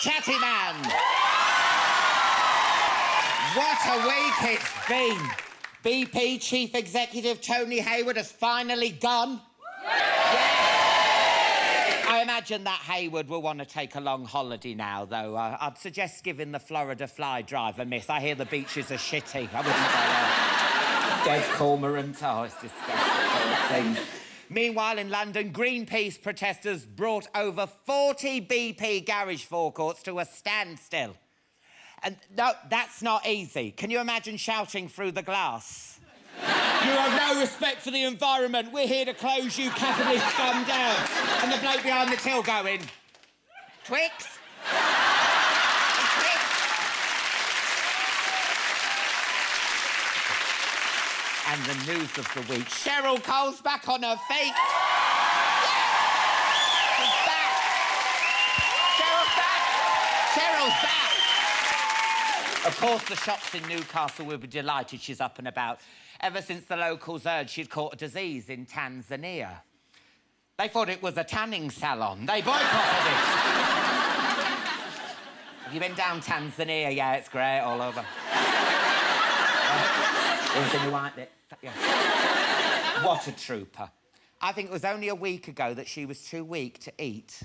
Chatty Man. What a week it's been. BP Chief Executive Tony Hayward has finally gone. I imagine that Hayward will want to take a long holiday now, though. I'd suggest giving the Florida fly drive a miss. I hear the beaches are shitty. I wouldn't go there. Dead cormorant. Oh, it's disgusting. Meanwhile, in London, Greenpeace protesters brought over 40 BP garage forecourts to a standstill. And no, that's not easy. Can you imagine shouting through the glass? You have no respect for the environment. We're here to close you capitalist scum down. And the bloke behind the till going, Twix? And the news of the week. Cheryl Cole's back on her feet. She's back. Cheryl's back. Of course, the shops in Newcastle will be delighted she's up and about. Ever since the locals heard she'd caught a disease in Tanzania. They thought it was a tanning salon. They boycotted it. Have you been down Tanzania? Yeah, it's great all over. Anything you like it? Yeah. What a trooper. I think it was only a week ago that she was too weak to eat,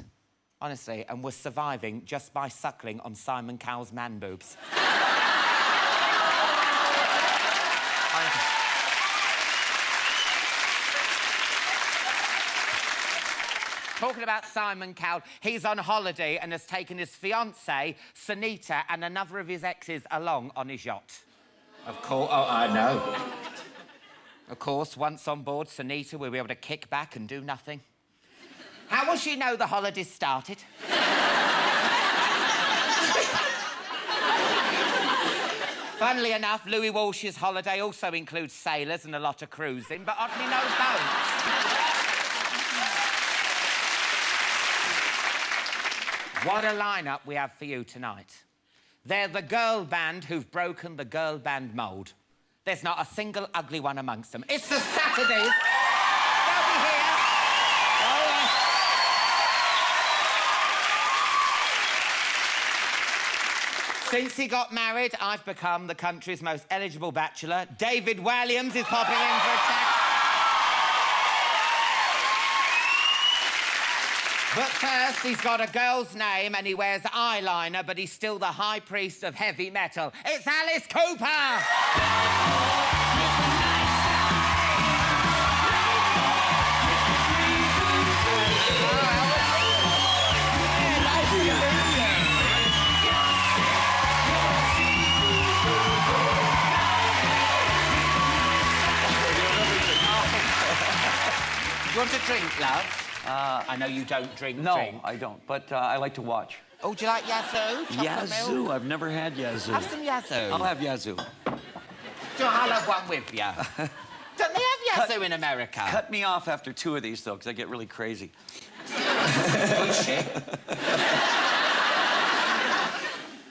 honestly, and was surviving just by suckling on Simon Cowell's man boobs. Talking about Simon Cowell, he's on holiday and has taken his fiancée, Sunita, and another of his exes along on his yacht. Of course, oh, I know. Of course, once on board, Sunita will be able to kick back and do nothing. How will she know the holiday started? Funnily enough, Louis Walsh's holiday also includes sailors and a lot of cruising, but oddly no boats. What a lineup we have for you tonight. They're the girl band who've broken the girl band mould. There's not a single ugly one amongst them. It's the Saturdays. They'll be here. Oh, yes. Since he got married, I've become the country's most eligible bachelor. David Walliams is popping in for a chat. But first, he's got a girl's name and he wears eyeliner, but he's still the high priest of heavy metal. It's Alice Cooper! Do you want a drink, love? I know you don't drink. No, I don't, but I like to watch. Oh, do you like Yazoo? Yazoo? I've never had Yazoo. Have some Yazoo. I'll have Yazoo. I'll have one with you. Don't they have Yazoo in America? Cut me off after 2 of these, though, because I get really crazy. Oh, shit.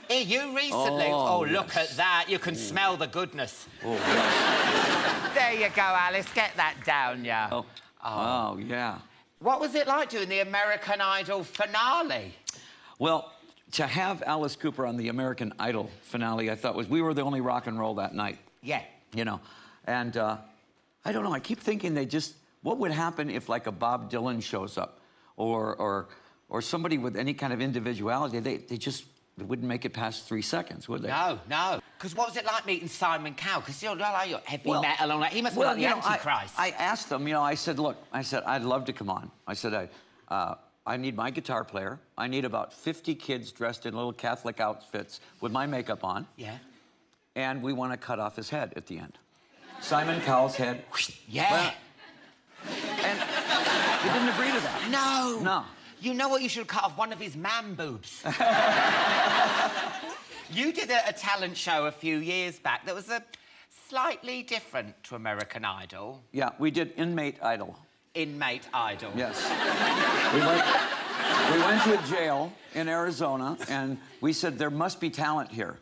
Hey, you recently... Oh, look at that. You can smell the goodness. Oh, yes. There you go, Alice. Get that down, yeah. Oh, yeah. What was it like doing the American Idol finale? Well, to have Alice Cooper on the American Idol finale, I thought we were the only rock and roll that night. Yeah. You know, and I don't know, I keep thinking what would happen if, like, a Bob Dylan shows up or somebody with any kind of individuality, they wouldn't make it past 3 seconds, would they? No. Because what was it like meeting Simon Cowell? Because you're like heavy metal and all that. He must be like the Antichrist. I asked him, I said, look, I'd love to come on. I said, I need my guitar player. I need about 50 kids dressed in little Catholic outfits with my makeup on. Yeah. And we want to cut off his head at the end. Simon Cowell's head. Yeah. And he didn't agree to that. No. You know what? You should cut off one of his man boobs. You did a talent show a few years back that was slightly different to American Idol. Yeah, we did Inmate Idol. Inmate Idol. Yes. we went to a jail in Arizona, and we said, there must be talent here.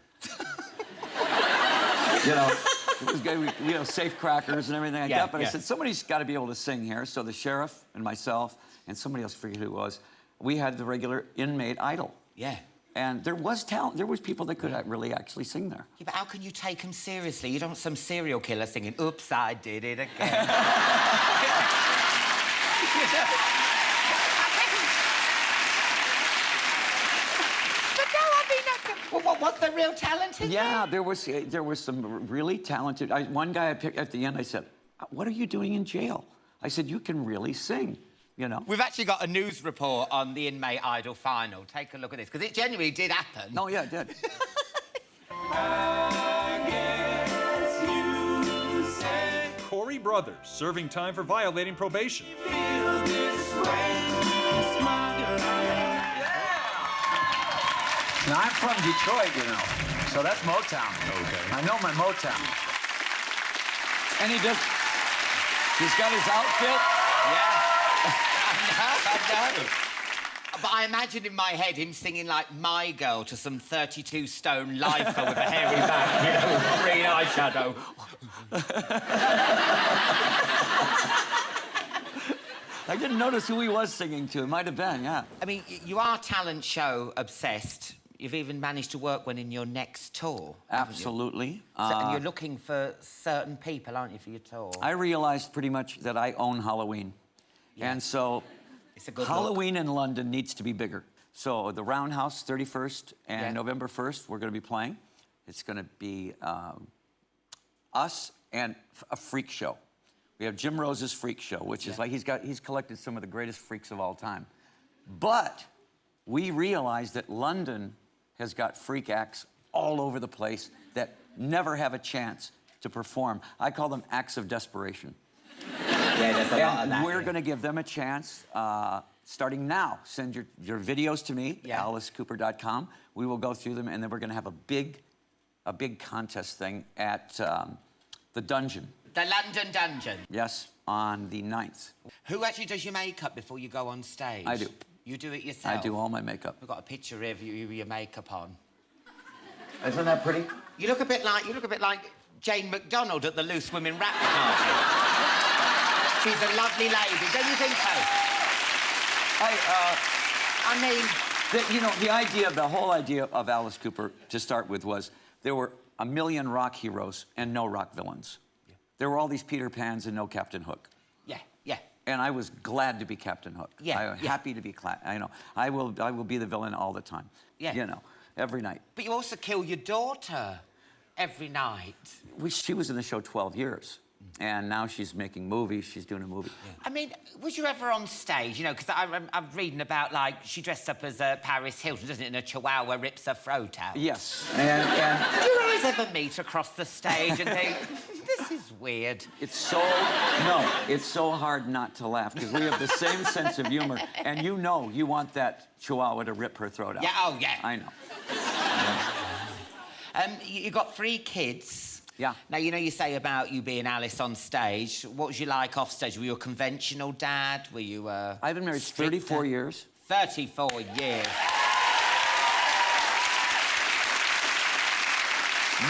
It was good, safe crackers and everything like that. But I said, somebody's got to be able to sing here. So the sheriff and myself and somebody else, I forget who it was, we had the regular Inmate Idol. Yeah. And there was talent. There was people that could really actually sing there. Yeah, but how can you take them seriously? You don't want some serial killer singing, "Oops, I did it again." But no, I mean, what's the real talent in Yeah, there was some really talented. One guy I picked at the end, I said, "What are you doing in jail?" I said, "You can really sing." You know? We've actually got a news report on the Inmate Idol final. Take a look at this, because it genuinely did happen. Oh, yeah, it did. Cory Brothers serving time for violating probation. Now, I'm from Detroit, you know, so that's Motown. Okay. I know my Motown. And he's got his outfit. Yeah. I know. But I imagine in my head him singing like My Girl to some 32-stone lifer with a hairy back, you know, with green eyeshadow. I didn't notice who he was singing to. It might have been, yeah. I mean, you are talent show obsessed. You've even managed to work one in your next tour. Absolutely. And you're looking for certain people, aren't you, for your tour? I realized pretty much that I own Halloween. Yeah. And so it's a good Halloween in London needs to be bigger. So the Roundhouse, 31st and November 1st, we're going to be playing. It's going to be us and a freak show. We have Jim Rose's Freak Show, which is like he's collected some of the greatest freaks of all time. But we realized that London has got freak acts all over the place that never have a chance to perform. I call them acts of desperation. Yeah, there's a lot of that. We're going to give them a chance starting now. Send your videos to me, alicecooper.com. We will go through them, and then we're going to have a big contest thing at the Dungeon. The London Dungeon. Yes, on the 9th. Who actually does your makeup before you go on stage? I do. You do it yourself? I do all my makeup. We've got a picture of you with your makeup on. Isn't that pretty? You look a bit like Jane McDonald at the Loose Women Rap Party. She's a lovely lady, don't you think so? I mean, the whole idea of Alice Cooper to start with was there were a million rock heroes and no rock villains. Yeah. There were all these Peter Pans and no Captain Hook. Yeah, yeah. And I was glad to be Captain Hook. Yeah, happy to be I know. I will be the villain all the time. Yeah. You know, every night. But you also kill your daughter every night. She was in the show 12 years. And now she's making movies. She's doing a movie. Yeah. I mean, was you ever on stage? You know, because I'm reading about, like, she dressed up as Paris Hilton, doesn't it? And a chihuahua rips her throat out. Yes. And did you guys ever meet across the stage and think, this is weird? It's so hard not to laugh because we have the same sense of humor. And you want that chihuahua to rip her throat out. Yeah, oh, yeah. I know. You got 3 kids. Yeah. Now, you say about you being Alice on stage. What was you like off stage? Were you a conventional dad? Were you I've been married 34 years. 34 years.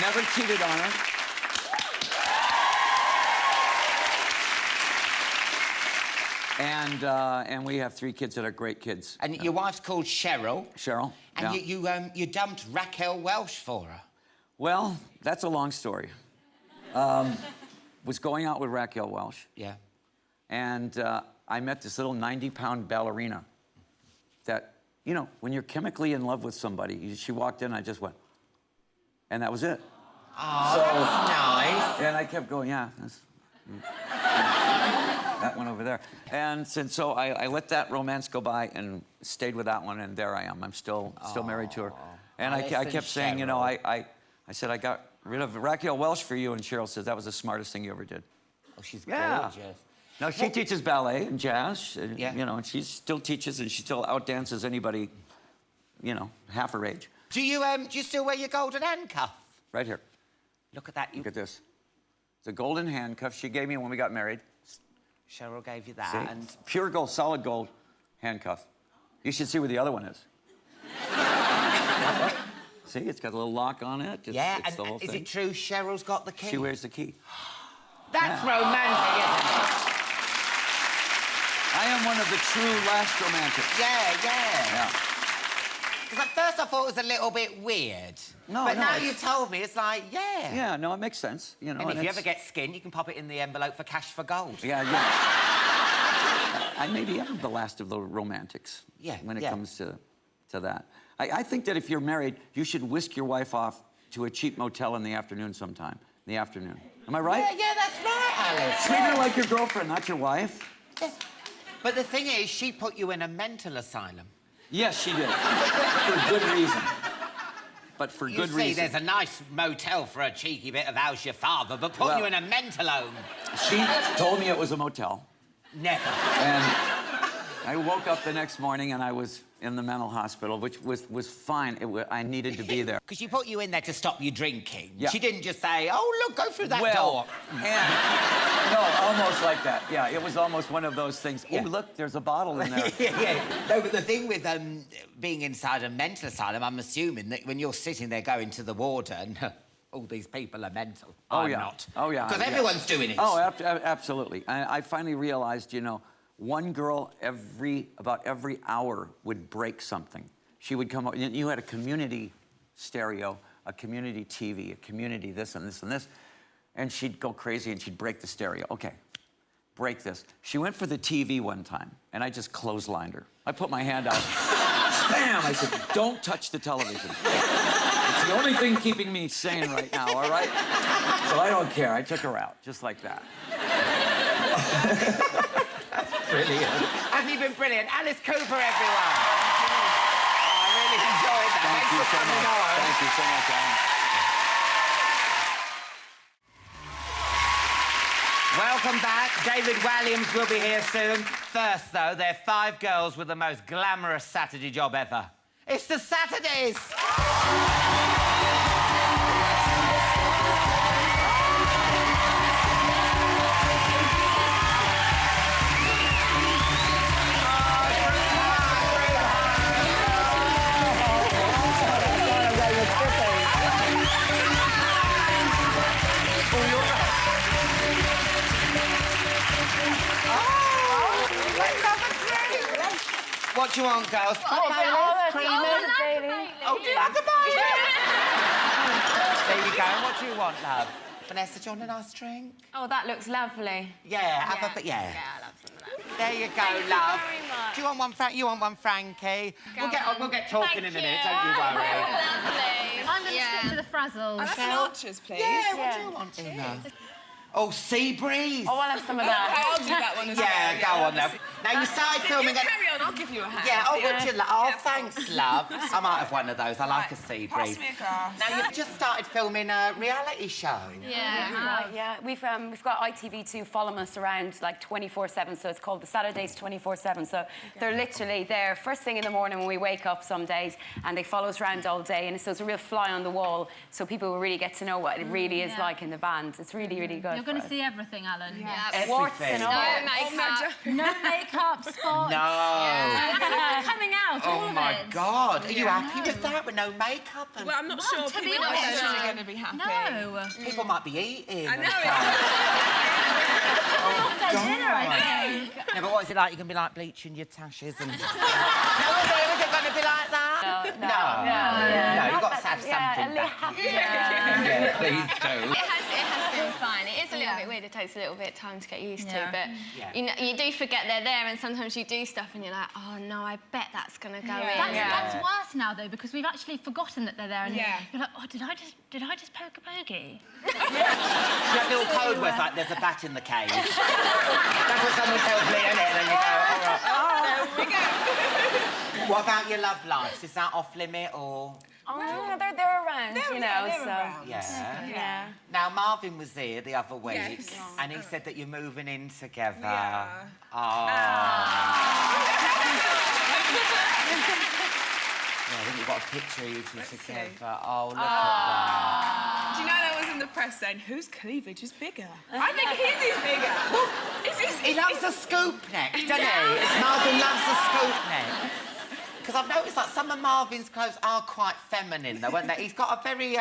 Never cheated on her. And we have 3 kids that are great kids. And your wife's called Cheryl. Cheryl. And you dumped Raquel Welch for her. Well, that's a long story. Was going out with Raquel Welch. Yeah. And I met this little 90-pound ballerina that, when you're chemically in love with somebody, she walked in, I just went, and that was it. Oh, that's nice. And I kept going, that one over there. And so I let that romance go by and stayed with that one, and there I am. I'm still married to her. And I kept saying, I said, I got rid of Raquel Welch for you, and Cheryl says, that was the smartest thing you ever did. Oh, she's gorgeous. No, she teaches ballet and jazz, and she still teaches, and she still outdances anybody, half her age. Do you still wear your golden handcuff? Right here. Look at that. Look at this. It's a golden handcuff she gave me when we got married. Cheryl gave you that. See? And pure gold, solid gold handcuff. You should see where the other one is. See, it's got a little lock on it. It's the whole thing. Is it true Cheryl's got the key? She wears the key. That's romantic, isn't it? I am one of the true last romantics. Yeah. Because at first I thought it was a little bit weird. No, but no, now it's- you told me, it's like, yeah. Yeah, no, it makes sense. You know, And if you it's- ever get skin, you can pop it in the envelope for cash for gold. Yeah, yeah. I maybe am the last of the romantics. Yeah, when it yeah. comes to that. I think that if you're married, you should whisk your wife off to a cheap motel in the afternoon sometime. In the afternoon. Am I right? Yeah, that's right, Alice. Treat her like your girlfriend, not your wife. Yeah. But the thing is, she put you in a mental asylum. Yes, she did. For good reason. But for good You see, reason. there's a nice motel for a cheeky bit of how's your father, but put Well- you in a mental home. She told me it was a motel. Never. And I woke up the next morning and I was in the mental hospital, which was fine. I needed to be there. Because she put you in there to stop you drinking. Yeah. She didn't just say, oh, look, go through that door. Well, and, no, almost like that. Yeah, it was almost one of those things. Yeah. Oh, look, there's a bottle in there. Yeah. No, but the thing with being inside a mental asylum, I'm assuming that when you're sitting there going to the warden, all these people are mental. Oh, I'm yeah. not. Oh, yeah. Because Yeah. everyone's doing it. Oh, absolutely. I finally realized, you know, one girl about every hour would break something. She would come up, you had a community stereo, a community TV, a community this and this and this, and she'd go crazy and she'd break the stereo. Okay, break this. She went for the TV one time, and I just clotheslined her. I put my hand out, bam! I said, don't touch the television. It's the only thing keeping me sane right now, all right? So I don't care. I took her out, just like that. Brilliant. Hasn't he been brilliant? Alice Cooper, everyone. I really enjoyed that. Thank you Thanks so for coming much. on. Thank you so much, Alan. Welcome back. David Walliams will be here soon. First, though, they're 5 girls with the most glamorous Saturday job ever. It's the Saturdays. What do you want, girls? Oh, do you like a Bailey? There you go. What do you want, love? Vanessa, do you want a nice drink? Oh, that looks lovely. Yeah, have a bit, yeah. Yeah, I love some of that. There you go, Thank you love. very much. Do you want one, You want one, Frankie? We'll get talking in a minute, don't you worry. Lovely. I'm going to stick to the frazzles. I'll have an Archers, please. Yeah, what do you want? Oh, sea breeze. Oh, I'll have some of that. I'll do that one as well. Yeah, go on, love. Now, you started filming... You carry on, I'll give you a hand. Yeah, oh, would you? Oh, Yeah, thanks, love. I might have one of those. I like a sea breeze. Pass me a glass. Now, you've just started filming a reality show. Right, yeah. We've got ITV2 following us around like 24/7, so it's called the Saturdays 24/7. So they're literally there first thing in the morning when we wake up some days, and they follow us around all day, and so it's a real fly on the wall, so people will really get to know what it really is like in the band. It's really, really good. You're going to see everything, Alan. Yeah. Warts and all. No makeup, spots. No. Coming out, all Oh, of my it. God. Are you happy with that, with no makeup? And Well, I'm not sure to be people are honest, actually going to be happy. No. people might be eating. I and know stuff. After dinner, I think. Yeah, but what is it like? You can be like bleaching your tashes and... No, is it going to be like that? No, you've got to have something back. Yeah, please do. It has been fun. It is a little bit weird. It takes a little bit of time to get used to, but you know, you do forget they're there, and sometimes you do stuff and you're like, oh no, I bet that's gonna go in. That's worse now, though, because we've actually forgotten that they're there, and you're like, oh, did I just poke a bogey? That little code words like there's a bat in the cage. That's what someone tells me, isn't it? And then you go, all right. Oh, there we go. What about your love lives? Is that off limit or...? Oh, they're around, you know, they're so... around. Yeah. Now, Marvin was here the other week, Yes. and he said that you're moving in together. Yeah. Yeah, I think we've got a picture of you two Let's see. together. Oh, look at Do you know that was in the press saying, whose cleavage is bigger? I think his is bigger. that. He loves a scoop neck, doesn't he? Marvin loves a scoop neck. Because I've noticed that some of Marvin's clothes are quite feminine, though, aren't they? He's got a very,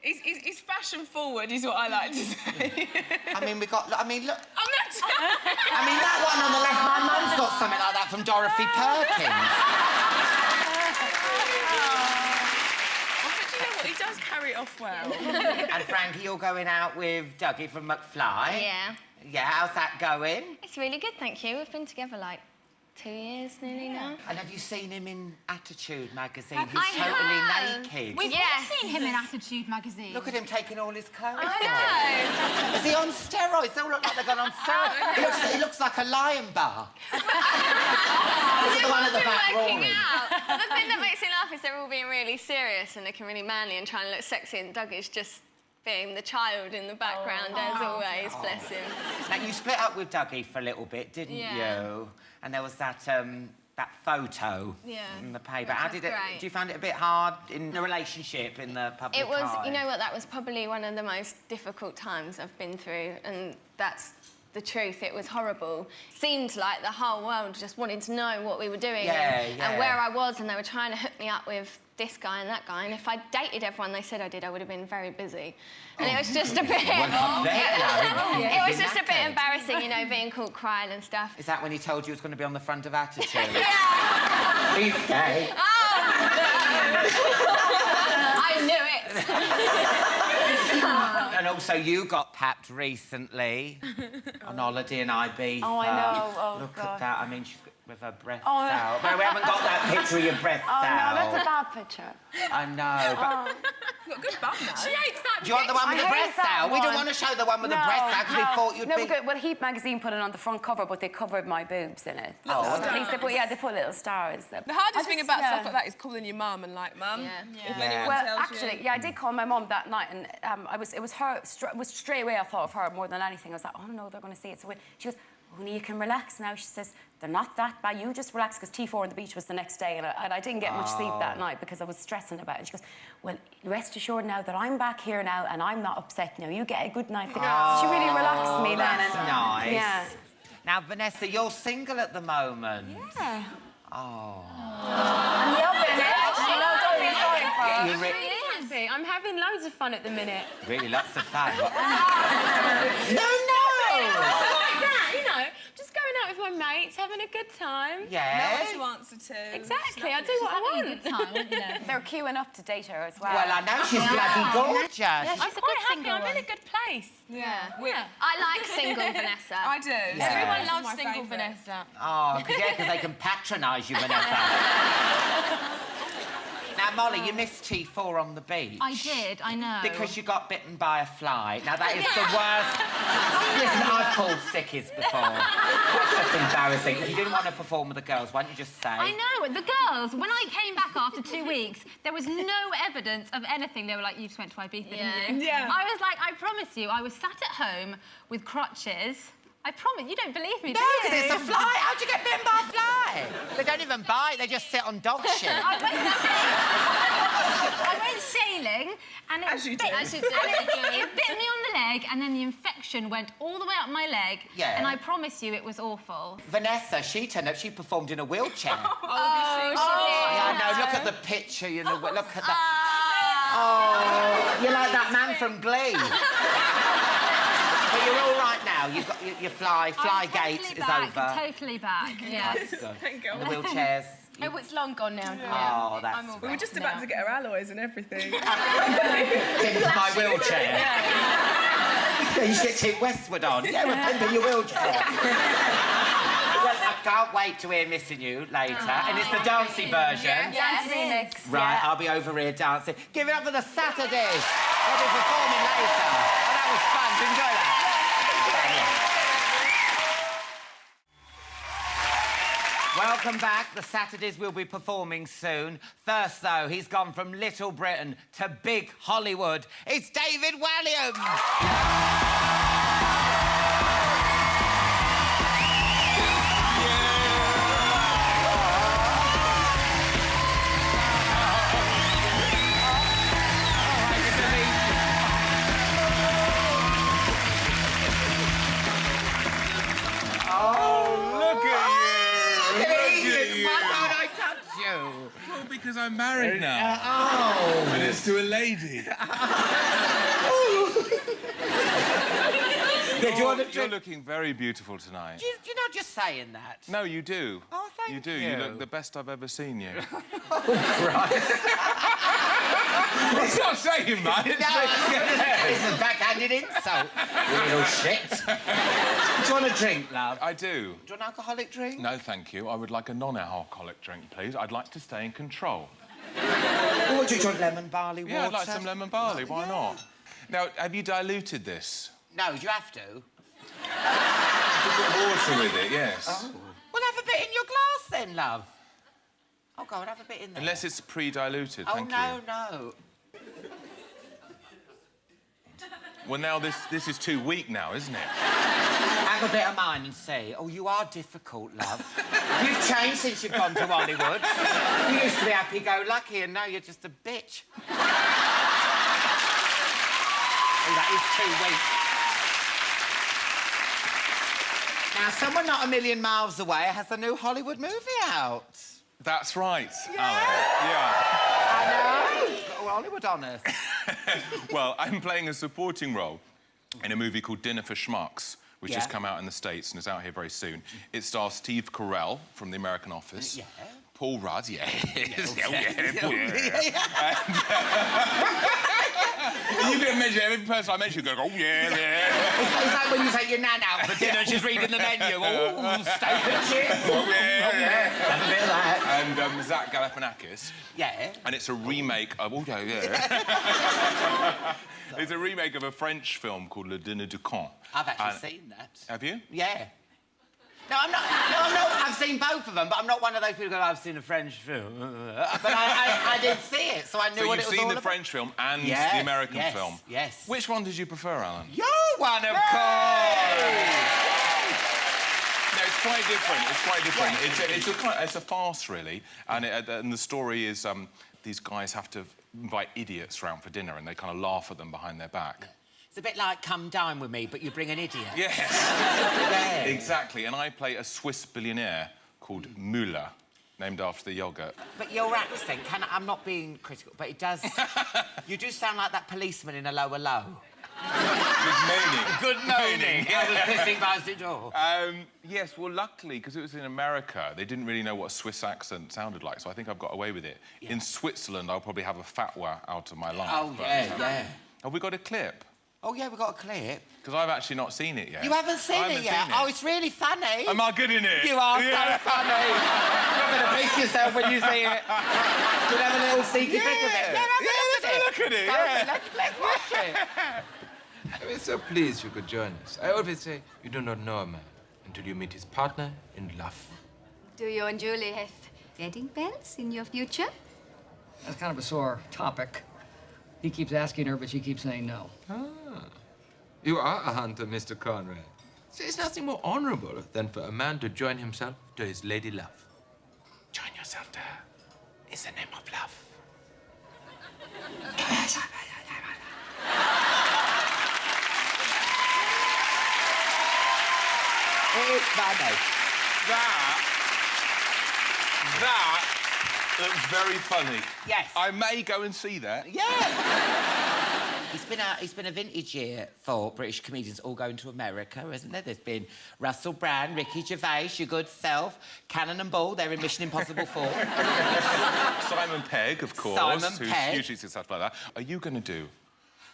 He's fashion forward, is what I like to say. I mean, look. I'm not... I mean, that one on the left, my mum's got something like that from Dorothy Perkins. Well. And Frankie, you're going out with Dougie from McFly. Yeah. Yeah, how's that going? It's really good, thank you. We've been together like 2 years nearly now. And have you seen him in Attitude magazine? I He's totally have. naked. We've Yes. all seen him in Attitude magazine. Look at him taking all his clothes I off. know. Is he on steroids? They all look like they've gone on steroids. He looks like a lion bar. Look at the one at the back Working roaring. out. The thing that makes me laugh is they're all being really serious and looking really manly and trying to look sexy, and Doug is just being the child in the background, as always, bless him. Now, you split up with Dougie for a little bit, didn't you? And there was that photo in the paper. How did it? Great. Do you find it a bit hard in the relationship in the public It was, eye? you know what, that was probably one of the most difficult times I've been through, and that's the truth. It was horrible. Seemed like the whole world just wanted to know what we were doing and where I was, and they were trying to hook me up with this guy and that guy, and if I dated everyone they said I did, I would have been very busy. And it was just a bit... It was just a bit embarrassing, you know, being caught crying and stuff. Is that when he told you he was going to be on the front of Attitude? Yeah! He's gay. I knew it! And also, you got papped recently on holiday in Ibiza. Oh, I know. Oh, Look God. at that. I mean, she's with her breasts out. No, we haven't got that picture of your breasts out. No, that's a bad picture. I know, but... You've got a good bum now. She hates that. Do you want the one with the I hate breasts that out? We don't one. want to show the one with the breasts out because we thought you'd no, be... because, well, Heat magazine put it on the front cover, but they covered my boobs in it. Oh, So at least they put little stars. The hardest thing about stuff like that is calling your mum and like, mum. If anyone Well, tells actually, you. yeah, I did call my mum that night, and it was her. It was straight away I thought of her more than anything. I was like, oh no, they're going to see it. So she goes, Honey, you can relax now. She says, they're not that bad. You just relax, because T4 on the beach was the next day, and I didn't get much sleep that night because I was stressing about it. And she goes, well, rest assured now that I'm back here now and I'm not upset now. You get a good night's sleep. So she really relaxed me then. That's And, nice. Yeah. Now, Vanessa, you're single at the moment. Yeah. Oh. I'm loving it. Actually, no, don't feel sorry for her. You're I'm having loads of fun at the minute. really lots of fun. I like that, you know, just going out with my mates, having a good time. Yeah. No one to answer to. Exactly, I do what I want. Good time, you know. They're queuing up to date her as well. Well, I know she's bloody gorgeous. I'm quite happy, I'm in a good place. Yeah. I like single Vanessa. I do. Yeah. Everyone This is loves my single favourite. Vanessa. Oh, because they can patronise you, Vanessa. Now, Molly, you missed T4 on the beach. I did, I know. Because you got bitten by a fly. Now, that is the worst. Listen, I've called sickies before. That's just embarrassing. If you didn't want to perform with the girls, why don't you just say... I know, the girls, when I came back after 2 weeks, there was no evidence of anything. They were like, you just went to Ibiza, didn't you? Yeah. I was like, I promise you, I was sat at home with crutches. I promise, you don't believe me, No, do you? because it's a fly. How'd you get bitten by a fly? They don't even bite, they just sit on dog shit. I went sailing, and it As you do. bit me on the leg, and then the infection went all the way up my leg. Yeah. And I promise you, it was awful. Vanessa, she turned up, she performed in a wheelchair. Oh, Yeah, I know, look at the picture, you know, look at that. Oh, you're like that man from Glee. But you're all right now. You've got your fly gate totally is back, over. Totally back, yeah. That's good. Thank God. And the wheelchairs. Oh, it's long gone now. Oh, that's I'm all We were right just about now. to get her alloys and everything. into my wheelchair. Yeah, you should get Tim Westwood on. Yeah, we're pimping your wheelchair. Well, I can't wait to hear Missing You later. And it's the dancey version. Dance remix. Right, I'll be over here dancing. Give it up for the Saturdays. They'll be performing later. Oh, that was fun. Did you enjoy that? Welcome back. The Saturdays will be performing soon. First, though, he's gone from Little Britain to big Hollywood. It's David Walliams. Why can't I touch you? Well, because I'm married now. Oh. And it's to a lady. You're looking very beautiful tonight. You're not just saying that. No, you do. Oh, thank you. You do. You look the best I've ever seen you. It's not saying, man. It's a backhanded insult. You little shit. Do you want a drink, love? I do. Do you want an alcoholic drink? No, thank you. I would like a non-alcoholic drink, please. I'd like to stay in control. What do you want, lemon barley water? Yeah, I'd like some lemon barley. Why not? Now, have you diluted this? No, do you have to? You put water with it, yes. Oh. Well, have a bit in your glass then, love. Oh, go on, have a bit in there. Unless it's pre-diluted, thank you. Oh, no. Well, now this is too weak now, isn't it? Have a bit of mine and see. Oh, you are difficult, love. You've changed since you've gone to Hollywood. You used to be happy-go-lucky, and now you're just a bitch. Oh, that is too weak. Now, someone not a million miles away has a new Hollywood movie out. That's right, Yeah. Alan. Yeah. I know. Got Hollywood on us. Well, I'm playing a supporting role in a movie called Dinner for Schmucks, which has come out in the States and is out here very soon. It stars Steve Carell from The American Office. Yeah. Paul Rudd, yes. You can mention every person I mention, you go, oh, yeah. It's like when you take your nan out for dinner and she's reading the menu. Oh, steak and chips. Oh, yeah. Have a bit of that. And Zach Galifianakis. Yeah. And it's a remake of... Oh, yeah. It's a remake of a French film called Le Dîner du Con. I've actually seen that. Have you? Yeah. No, I'm not. I've seen both of them, but I'm not one of those people who go, I've seen a French film. But I did see it, so I knew what it was all about. So you've seen the French film and the American film? Yes. Which one did you prefer, Alan? Your one, of course! No, it's quite different. It's quite different. It's a farce, really, and the story is these guys have to invite idiots round for dinner, and they kind of laugh at them behind their back. It's a bit like Come Dine With Me, but you bring an idiot. Yes. Yeah. Exactly, and I play a Swiss billionaire called Müller, named after the yoghurt. But your accent, I'm not being critical, but it does... You do sound like that policeman in A Lower Low. Good moaning. Good moaning. I was pissing by the door. Yes, well, luckily, because it was in America, they didn't really know what a Swiss accent sounded like, so I think I've got away with it. Yeah. In Switzerland, I'll probably have a fatwa out of my life. Oh, yeah. Have we got a clip? Oh, yeah, we've got a clip. Because I've actually not seen it yet. You haven't seen it yet? Oh, it's really funny. Am I good in it? You are so funny. You're going to piss yourself when you see it. You'll have a little sneaky bit of it. Let's have a look at it. Let's watch it. I'm so pleased you could join us. I always say you do not know a man until you meet his partner in love. Do you and Julie have wedding bells in your future? That's kind of a sore topic. He keeps asking her, but she keeps saying no. Ah. You are a hunter, Mr. Conrad. There's nothing more honorable than for a man to join himself to his lady love. Join yourself to her is the name of love. It's funny. That looks very funny. Yes. I may go and see that. Yeah. It's been a vintage year for British comedians all going to America, isn't there? There's been Russell Brand, Ricky Gervais, your good self, Cannon and Ball, they're in Mission Impossible 4. Simon Pegg, of course, who's hugely successful like that. Are you going to do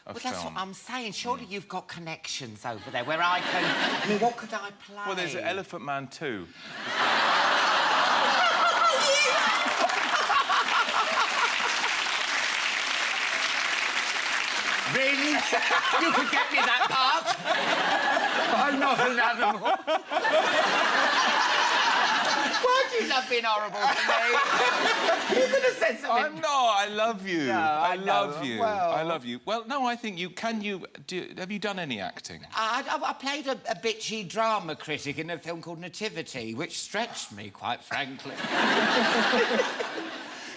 a film? That's what I'm saying. Surely you've got connections over there where I can... I mean, what could I play? Well, there's Elephant Man 2. Really? You could get me that part? I'm not an animal. Why do you love being horrible to me? You could have said something. I'm not. I love you. No, I love you. Well... I love you. Well, no, I think you... Have you done any acting? I played a bitchy drama critic in a film called Nativity, which stretched me, quite frankly.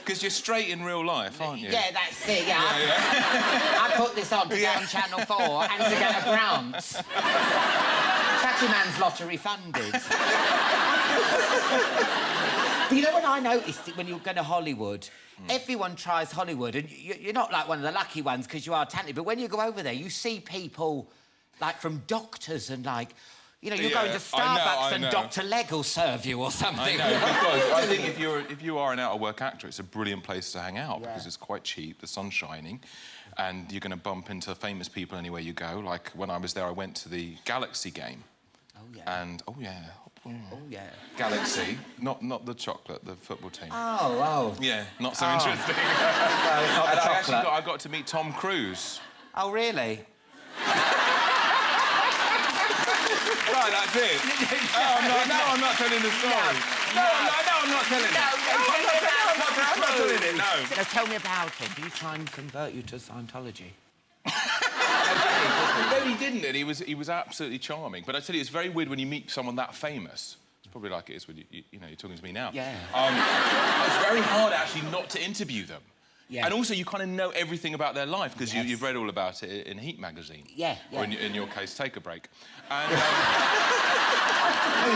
Because you're straight in real life, aren't you? Yeah, that's it, yeah. I put this on to get on Channel 4 and to get a grant. Chatty Man's lottery funded. But you know when I noticed it when you're going to Hollywood, everyone tries Hollywood, and you're not like one of the lucky ones because you are talented, but when you go over there, you see people Like from doctors and like, you know, you're Yeah, going to I know, Starbucks I and know. Dr. Leg will serve you or something. I know, because I think if you are an out-of-work actor, it's a brilliant place to hang out because it's quite cheap, the sun's shining, and you're going to bump into famous people anywhere you go. Like, when I was there, I went to the Galaxy game. Oh, yeah. And, oh, yeah. Oh, yeah. Galaxy, not the chocolate, the football team. Oh. Yeah, not so interesting. Well, it's not And the I actually chocolate. I got to meet Tom Cruise. Oh, really? Right, that's it. I'm not telling the story. No, I'm not telling it. I'm not telling it, no. Now, tell me about it. Did he try and convert you to Scientology? No, he didn't, and he was absolutely charming. But I tell you, it's very weird when you meet someone that famous. It's probably like it is when you know, you're talking to me now. Yeah. It's very hard, actually, not to interview them. Yeah. And also, you kind of know everything about their life because you've read all about it in Heat magazine. Yeah. Or in your case, Take a Break. And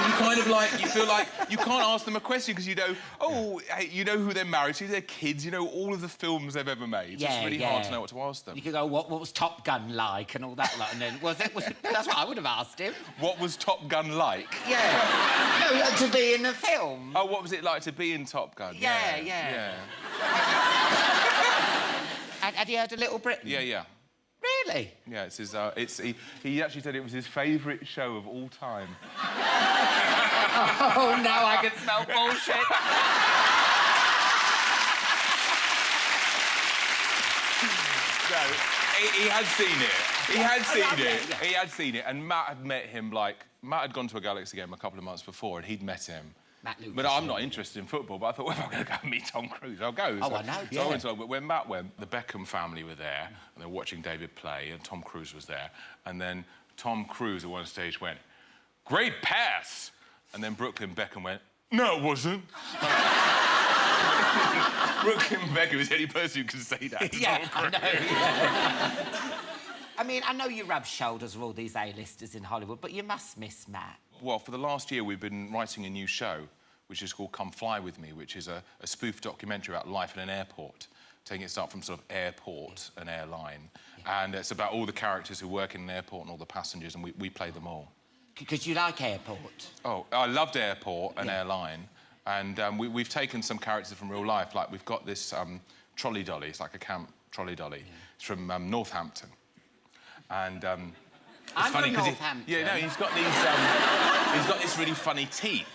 you kind of like, you feel like you can't ask them a question because you know, oh, hey, you know who they're married to, their kids, you know all of the films they've ever made. Yeah, it's really hard to know what to ask them. You could go, what was Top Gun like and all that lot, and then that's what I would have asked him. What was Top Gun like? Yeah. No, to be in the film. Oh, what was it like to be in Top Gun? Yeah. And had you heard of Little Britain? Yeah. Really? Yeah, it's his. He actually said it was his favourite show of all time. Oh, now I can smell bullshit. No, he had seen it. He had seen it. He had seen it, and Matt had met him. Matt had gone to a Galaxy game a couple of months before, and he'd met him. Matt Lucas. But I'm not interested in football, but I thought, well, if I'm going to go and meet Tom Cruise, I'll go. Oh, I know, So I went along, but when Matt went, the Beckham family were there, and they were watching David play, and Tom Cruise was there. And then Tom Cruise at one stage went, great pass! And then Brooklyn Beckham went, no, it wasn't. Brooklyn Beckham is the only person who can say that to Tom Cruise. I know, I mean, I know you rub shoulders with all these A-listers in Hollywood, but you must miss Matt. Well, for the last year, we've been writing a new show, which is called Come Fly With Me, which is a spoof documentary about life in an airport, taking it start from sort of airport and airline. Yeah. And it's about all the characters who work in an airport and all the passengers, and we play them all. Because you like airport? Oh, I loved airport and airline. And we've taken some characters from real life. Like, we've got this trolley dolly. It's like a camp trolley dolly. Yeah. It's from Northampton. And... I'm funny from Northampton. Yeah, no, he's got these. He's got this really funny teeth.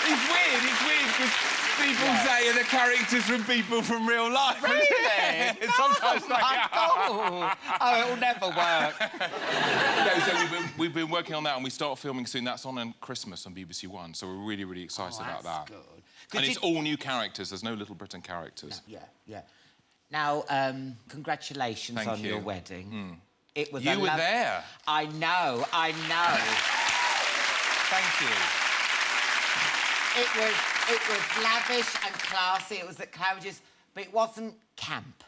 It's weird because people say the characters from people from real life. Really? Sometimes Oh, it'll never work. No, so we've been working on that, and we start filming soon. That's on Christmas on BBC One, so we're really excited about that. Good. And it's all new characters. There's no Little Britain characters. Yeah. Now, congratulations on your wedding. It was you were there. I know. Thank you. It was lavish and classy. It was at Claudia's, but it wasn't camp.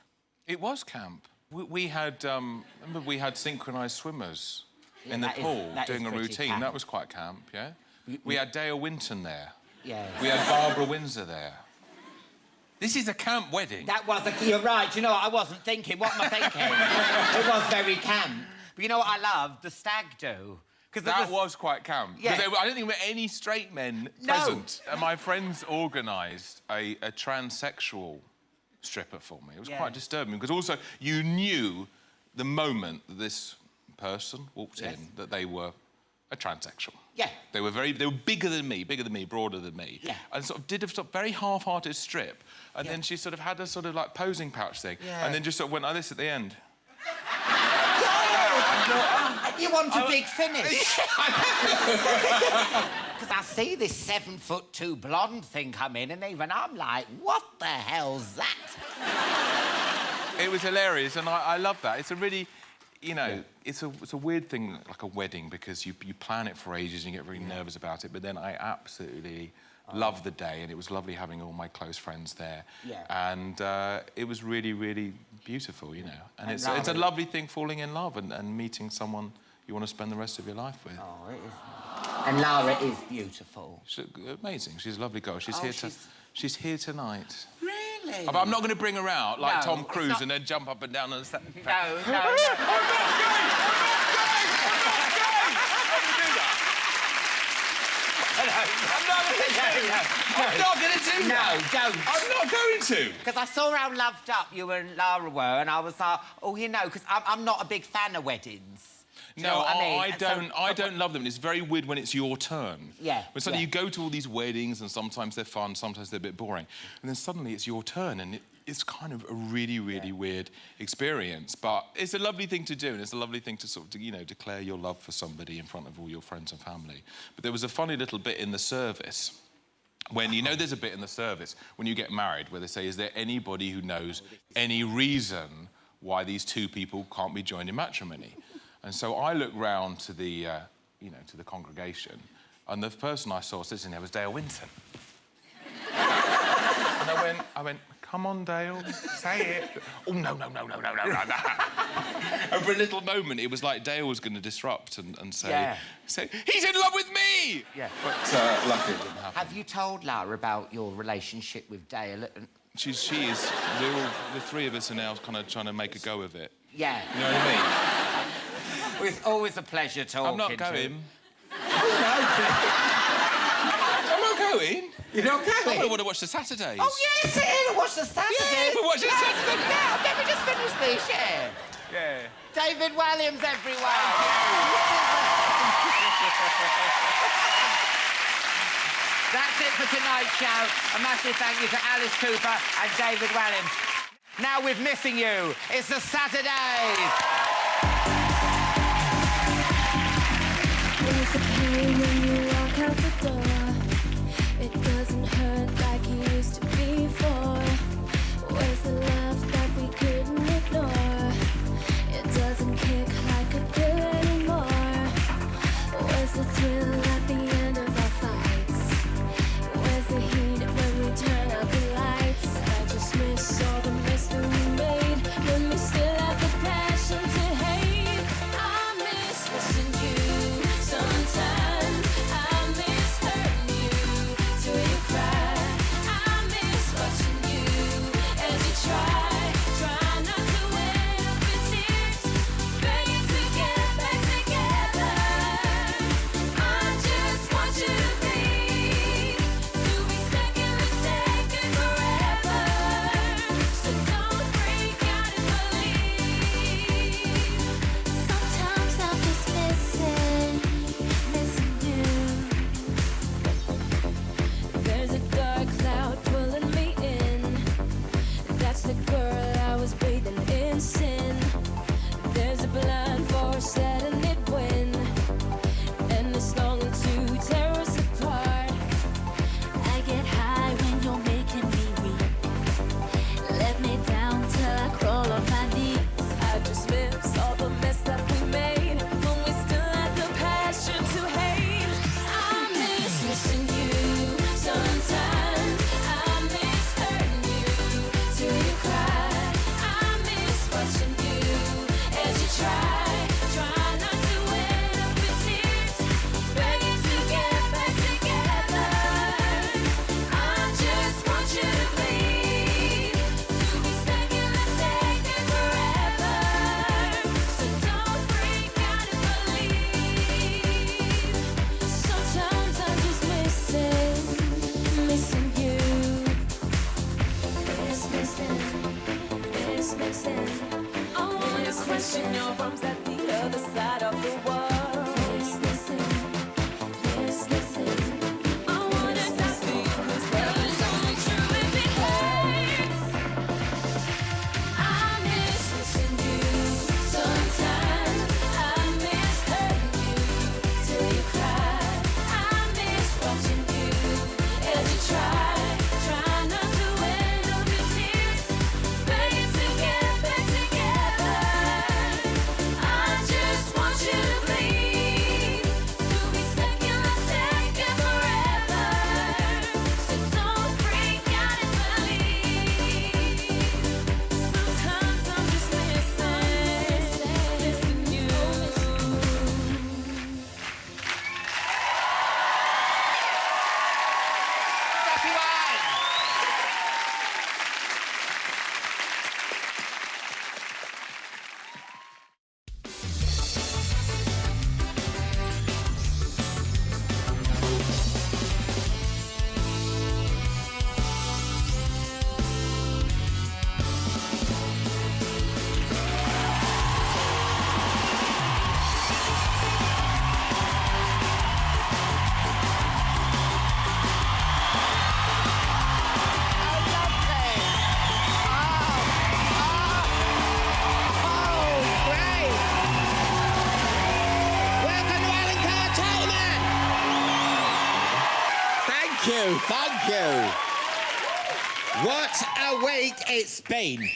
It was camp. We had, remember, we had synchronised swimmers in the pool doing a routine. Camp. That was quite camp, yeah? We had Dale Winton there. Yeah. We had Barbara Windsor there. This is a camp wedding. You're right. You know what? I wasn't thinking. What am I thinking? It was very camp. But you know what I loved? The stag do. That was quite camp. Yeah. I don't think there were any straight men present. And my friends organised a transsexual stripper for me. It was quite disturbing because also you knew the moment that this person walked in that they were a transsexual. Yeah. They were bigger than me, broader than me. Yeah. And sort of did a sort of very half-hearted strip. And then she sort of had a sort of like posing pouch thing. Yeah. And then just sort of went like this at the end. You want a big finish. Because I see this 7'2" blonde thing come in, and even I'm like, what the hell's that? It was hilarious, and I love that. It's a really, you know, it's a weird thing, like a wedding, because you plan it for ages and you get very nervous about it, but then I absolutely loved the day, and it was lovely having all my close friends there. Yeah. And it was really beautiful, you know. And it's a lovely thing, falling in love and meeting someone you want to spend the rest of your life with. Oh, it is. And Lara is beautiful. She's amazing. She's a lovely girl. She's here tonight. Really? Really? But I'm not going to bring her out like No, Tom it's Cruise not- and then jump up and down on the set. No, no, no. I'm not going to do that. No, don't. I'm not going to. Because I saw how loved up you and Lara were, and I was like, oh, you know, because I'm not a big fan of weddings. Do you know what I mean? I don't love them. And it's very weird when it's your turn. Yeah. When suddenly you go to all these weddings and sometimes they're fun, sometimes they're a bit boring. And then suddenly it's your turn and it's kind of a really, really weird experience. But it's a lovely thing to do and it's a lovely thing to sort of, you know, declare your love for somebody in front of all your friends and family. But there was a funny little bit in the service when, you know, there's a bit in the service when you get married where they say, is there anybody who knows any reason why these two people can't be joined in matrimony? And so I looked round to the, you know, to the congregation, and the person I saw sitting there was Dale Winton. And I went, come on, Dale, say it. Oh, no. And for a little moment, it was like Dale was going to disrupt and say, he's in love with me! Yeah. But luckily it didn't happen. Have you told Lara about your relationship with Dale? She is. The three of us are now kind of trying to make a go of it. Yeah. You know what I mean? It's always a pleasure talking I'm not to going. you. I'm not going. You're not going? I want to watch the Saturdays. Oh, yes, sit in and watch the Saturdays. Yeah, we're watching the Saturdays. Now, let me just finish this, Yeah. David Walliams, everyone. That's it for tonight's show. A massive thank you to Alice Cooper and David Walliams. Now with Missing You, it's the Saturdays. There's a pain when you walk out the door. It doesn't hurt like it used to before. Where's the love that we couldn't ignore? It doesn't kick like it did anymore. Where's the thrill at the end of our fights? Where's the heat when we turn out the lights? I just miss all the mess that we made when we still have the passion to hate. I miss missing you sometimes. I miss hurting you till you cry. I miss watching you as you try not to wet up your tears, begging to get back together. I just Thank you, thank you. What a week it's been.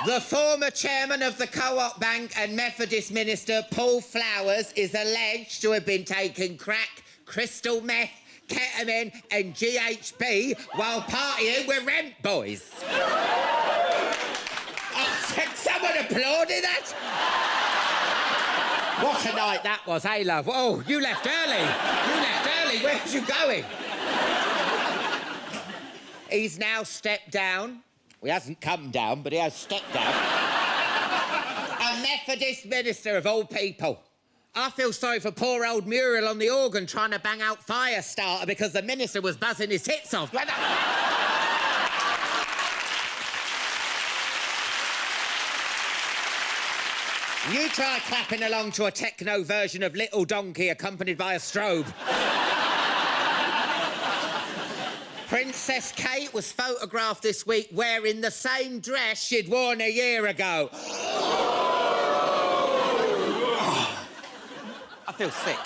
The former chairman of the Co-op Bank and Methodist minister, Paul Flowers, is alleged to have been taking crack, crystal meth, ketamine and GHB while partying with rent boys. Someone applauded that? What a night that was, hey, love? Oh, you left early. You left early. Where's you going? He's now stepped down. Well, he hasn't come down, but he has stepped down. A Methodist minister of all people. I feel sorry for poor old Muriel on the organ trying to bang out Firestarter because the minister was buzzing his tits off. You try clapping along to a techno version of Little Donkey accompanied by a strobe. Princess Kate was photographed this week wearing the same dress she'd worn a year ago. I feel sick.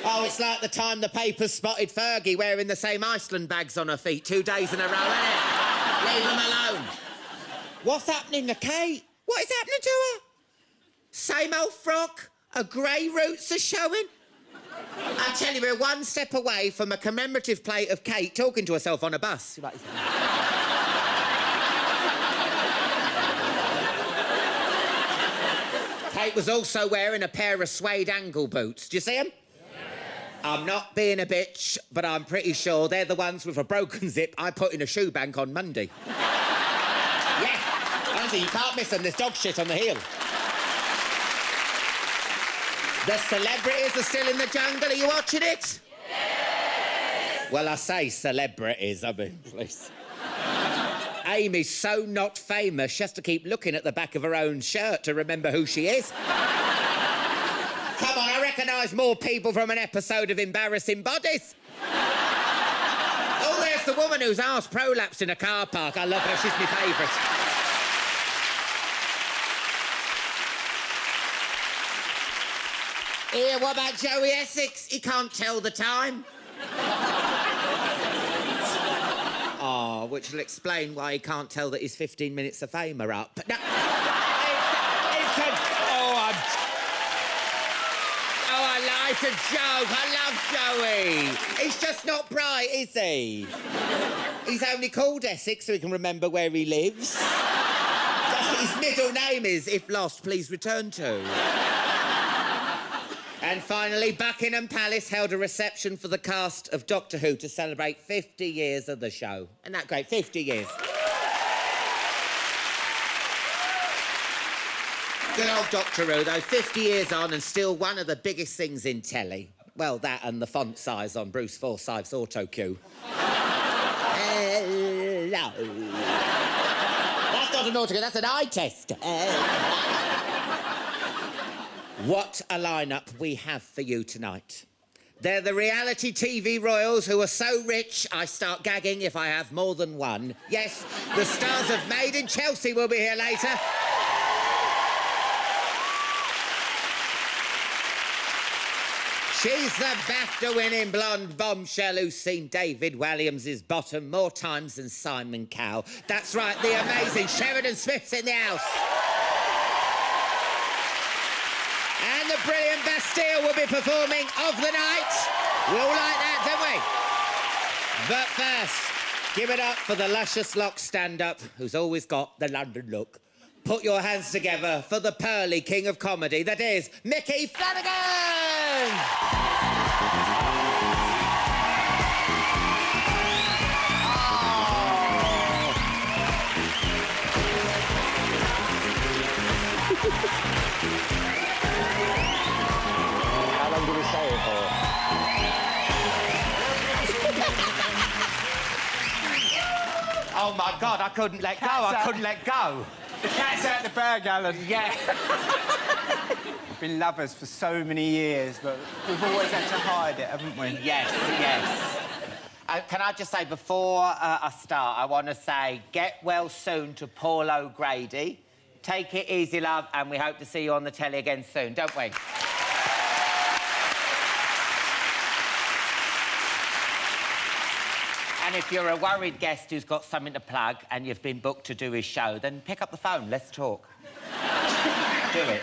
Oh, it's like the time the papers spotted Fergie wearing the same Iceland bags on her feet 2 days in a row, isn't it? Leave them alone. What's happening to Kate? What is happening to her? Same old frock? Her grey roots are showing? I tell you, we're one step away from a commemorative plate of Kate talking to herself on a bus. Kate was also wearing a pair of suede ankle boots. Do you see them? I'm not being a bitch, but I'm pretty sure they're the ones with a broken zip I put in a shoe bank on Monday. Yeah, honestly, you can't miss them. There's dog shit on the heel. The celebrities are still in the jungle. Are you watching it? Yes! Well, I say celebrities, I mean, please. Amy's so not famous, she has to keep looking at the back of her own shirt to remember who she is. Come on, I recognise more people from an episode of Embarrassing Bodies. Oh, there's the woman whose arse prolapsed in a car park. I love her, she's my favourite. Here, what about Joey Essex? He can't tell the time. Oh, which will explain why he can't tell that his 15 minutes of fame are up. No, I like a joke. I love Joey. He's just not bright, is he? He's only called Essex so he can remember where he lives. His middle name is, if lost, please return to. And finally, Buckingham Palace held a reception for the cast of Doctor Who to celebrate 50 years of the show. Isn't that great? 50 years. Good old Doctor Who, though, 50 years on and still one of the biggest things in telly. Well, that and the font size on Bruce Forsyth's autocue. Hello. That's not an autocue, that's an eye test. What a lineup we have for you tonight. They're the reality TV royals who are so rich I start gagging if I have more than one. Yes, the stars of Made in Chelsea will be here later. She's the BAFTA-winning blonde bombshell who's seen David Walliams' bottom more times than Simon Cowell. That's right, the amazing Sheridan Smith's in the house. And the brilliant Bastille will be performing of the night. We all like that, don't we? But first, give it up for the luscious lock stand-up who's always got the London look. Put your hands together for the pearly king of comedy, that is, Micky Flanagan! How long did we say it for? Oh, my God, I couldn't let go. I couldn't let go. The cat's out the bag, Alan. Yeah. We've been lovers for so many years, but we've always had to hide it, haven't we? Yes, yes. Can I just say, before I start, I want to say get well soon to Paul O'Grady. Take it easy, love, and we hope to see you on the telly again soon, don't we? And if you're a worried guest who's got something to plug and you've been booked to do his show, then pick up the phone, let's talk. Do it.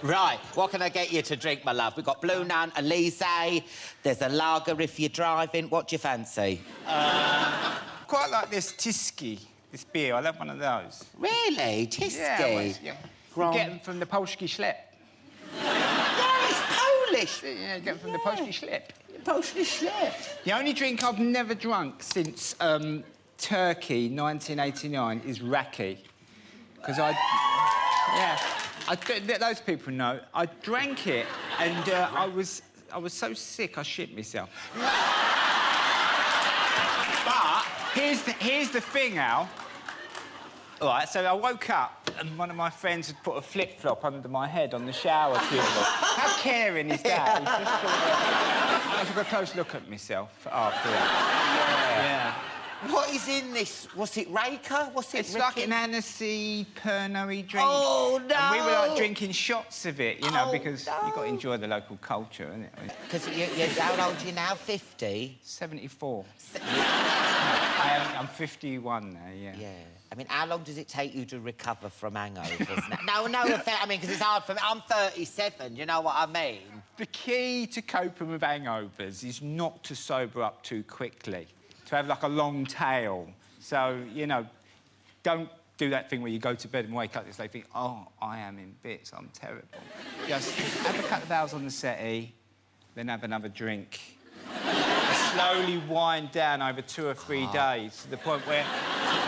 Right, what can I get you to drink, my love? We've got Blue Nun, Elise, there's a lager if you're driving. What do you fancy? Quite like this Tiski, this beer. I love one of those. Really? Tiski? Yeah. You get them from the Polski Schlep. Yeah, it's Polish. Yeah, you get them from the Polski Schlep. Polski Schlep. The only drink I've never drunk since Turkey, 1989, is raki. Because those people know. I drank it, and I was so sick I shit myself. But here's the thing, Al. All right, so I woke up and one of my friends had put a flip-flop under my head on the shower cubicle. How caring is that? He's just I took a close look at myself after that. Yeah. What is in this? Was it Raker? It's like an Annecy Pernod drink. Oh, no! And we were like drinking shots of it, you know, because you've got to enjoy the local culture, isn't it? Because how old are you now? 50? 74. I'm 51 now, yeah. Yeah. I mean, how long does it take you to recover from hangovers now? No, I mean, because it's hard for me. I'm 37, you know what I mean? The key to coping with hangovers is not to sober up too quickly. To have, like, a long tail. So, you know, don't do that thing where you go to bed and wake up and think, oh, I am in bits, I'm terrible. Just have a couple of hours on the settee, then have another drink. Slowly wind down over 2 or 3 days to the point where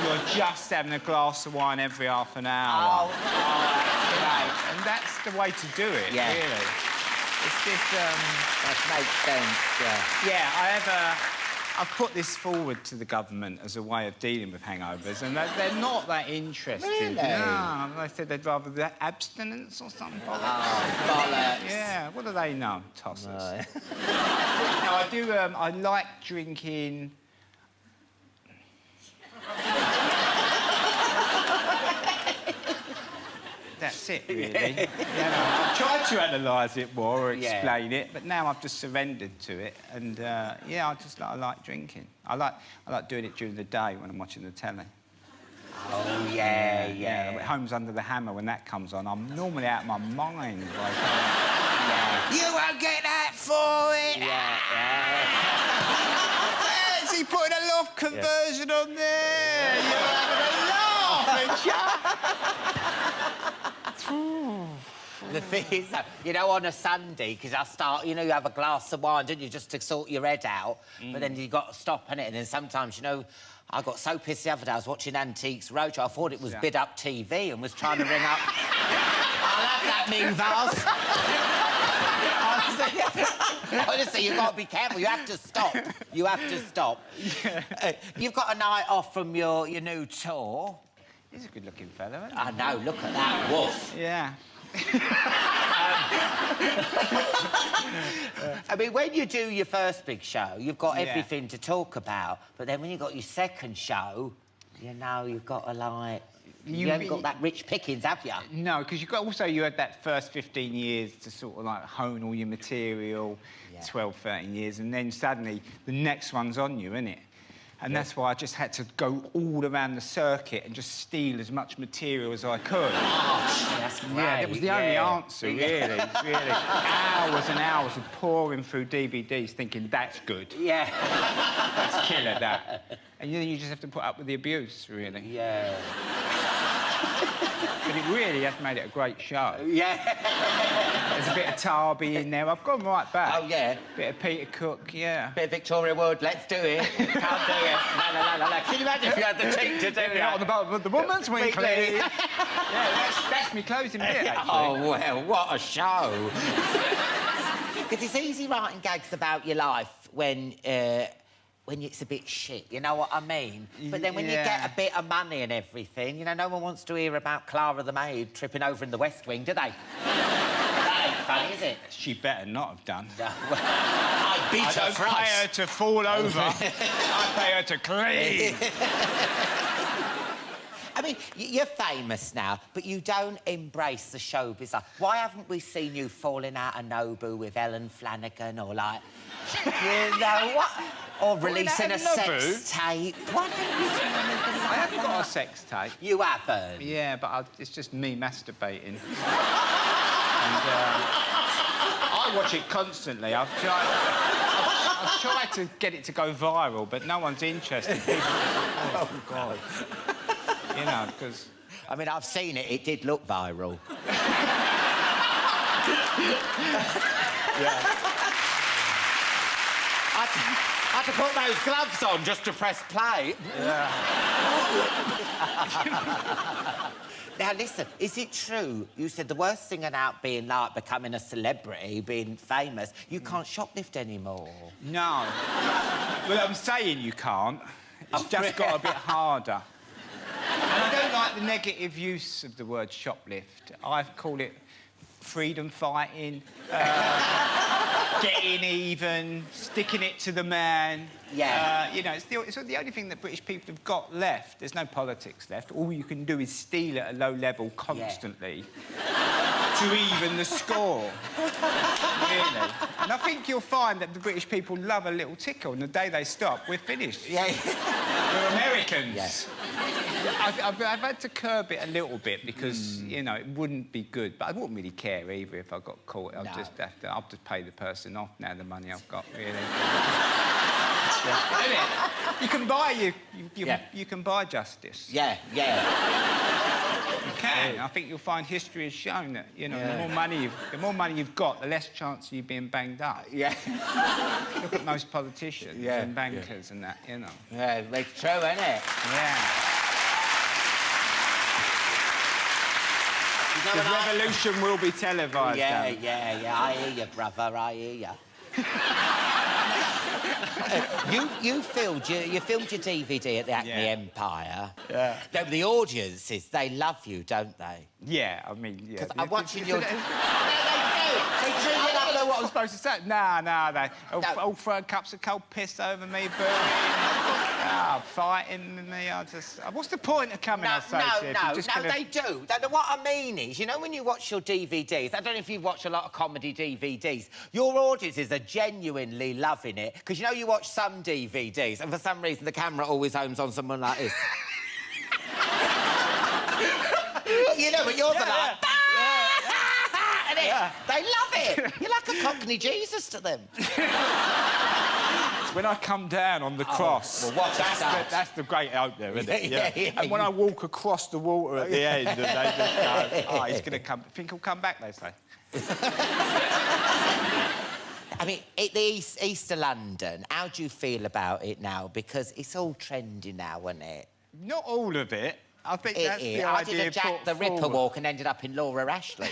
you're just having a glass of wine every half an hour. And that's the way to do it, really. It's just, That makes sense, yeah. Yeah, I've put this forward to the government as a way of dealing with hangovers, and they're not that interested. Really? No, they said they'd rather the abstinence or something. Bollocks. Yeah, what do they know? Tossers. No. I do, I like drinking... That's it, really. I've tried to analyse it more or explain it, but now I've just surrendered to it. And, I like drinking. I like doing it during the day when I'm watching the telly. Oh, yeah. Home's Under the Hammer, when that comes on, I'm normally out of my mind. You won't get that for it! Fancy putting a loft conversion on there! You're having a laugh, aren't you? The thing is, you know, on a Sunday, because you have a glass of wine, don't you, just to sort your head out, but then you've got to stop in it, and then sometimes, you know, I got so pissed the other day, I was watching Antiques Roadshow, I thought it was Bid Up TV and was trying to ring up... I'll have that mean vase. Honestly, you've got to be careful, you have to stop. You have to stop. You've got a night off from your new tour. He's a good-looking fella, isn't he? I know, look at that woof. Yeah. I mean, when you do your first big show, you've got everything to talk about, but then when you've got your second show, you know, you've got to, like... You haven't got that rich pickings, have you? No, because you had that first 15 years to sort of, like, hone all your material, 12, 13 years, and then suddenly the next one's on you, isn't it? And that's why I just had to go all around the circuit and just steal as much material as I could. Oh, that's great. Yeah, that was the only answer, really. Hours and hours of pouring through DVDs thinking, that's good. Yeah. That's killer, that. And then you just have to put up with the abuse, really. Yeah. But it really has made it a great show. Yeah. There's a bit of Tarby in there. I've gone right back. Oh, yeah? Bit of Peter Cook, yeah. Bit of Victoria Wood, let's do it. Can't do it. No. Can you imagine if you had the cheek to do it? Not on the bottom of the Woman's Weekly. That's me closing bit, actually. Oh, well, what a show. Because it's easy writing gags about your life when it's a bit shit, you know what I mean? But then when you get a bit of money and everything, you know, no one wants to hear about Clara the maid tripping over in the West Wing, do they? That ain't funny, is it? She better not have done. I beat her I don't pay her to fall over. I pay her to clean. I mean, you're famous now, but you don't embrace the showbiz. Why haven't we seen you falling out of Nobu with Alan Flanagan or, like, you know, what? Or releasing a sex tape? Why don't you do anything like I haven't got a sex tape. You haven't? Yeah, but it's just me masturbating. And I watch it constantly. I've tried to get it to go viral, but no one's interested. Oh, God. You know, because... I mean, I've seen it. It did look viral. Yeah. I had to put those gloves on just to press play. Yeah. Now, listen, is it true? You said the worst thing about being, like, becoming a celebrity, being famous, you can't shoplift anymore. No. Well, I'm saying you can't. It's just got a bit harder. And I don't like the negative use of the word shoplift. I call it freedom fighting, getting even, sticking it to the man. Yeah. You know, it's the only thing that British people have got left. There's no politics left. All you can do is steal at a low level constantly to even the score. Really. And I think you'll find that the British people love a little tickle, and the day they stop, we're finished. Yeah. We're Americans. Yes. I've had to curb it a little bit because, you know, it wouldn't be good. But I wouldn't really care either if I got caught. I'll just pay the person off now, the money I've got, really. Yeah. You can buy you can buy justice. Yeah, yeah. You can. I think you'll find history has shown that, you know, the more money you've got, the less chance of you being banged up. Yeah. Look at most politicians and bankers and that, you know. Yeah, it's true, isn't it? Yeah. The revolution will be televised. Yeah, yeah. I hear you, brother. I hear you. You filmed your DVD at the Acme Empire. Yeah. No, the audiences, they love you, don't they? Yeah, I mean, yeah. Because I'm watching your... They don't know what I'm supposed to say. Nah, they all throwing cups of cold piss over me, fighting me. What's the point of coming on stage? No, they do. What I mean is, you know, when you watch your DVDs, I don't know if you watch a lot of comedy DVDs, your audiences are genuinely loving it, because, you know, you watch some DVDs, and for some reason the camera always homes on someone like this. You know, but yours are like... They love it. You're like a Cockney Jesus to them. It's when I come down on the cross. Well, that's the great opener, isn't it? Yeah. And when I walk across the water at the end, and they just go, oh, he's going to come. Think he'll come back, they say. I mean, Easter London, how do you feel about it now? Because it's all trendy now, isn't it? Not all of it. I think that's the idea. I did a Jack the Ripper walk and ended up in Laura Ashley.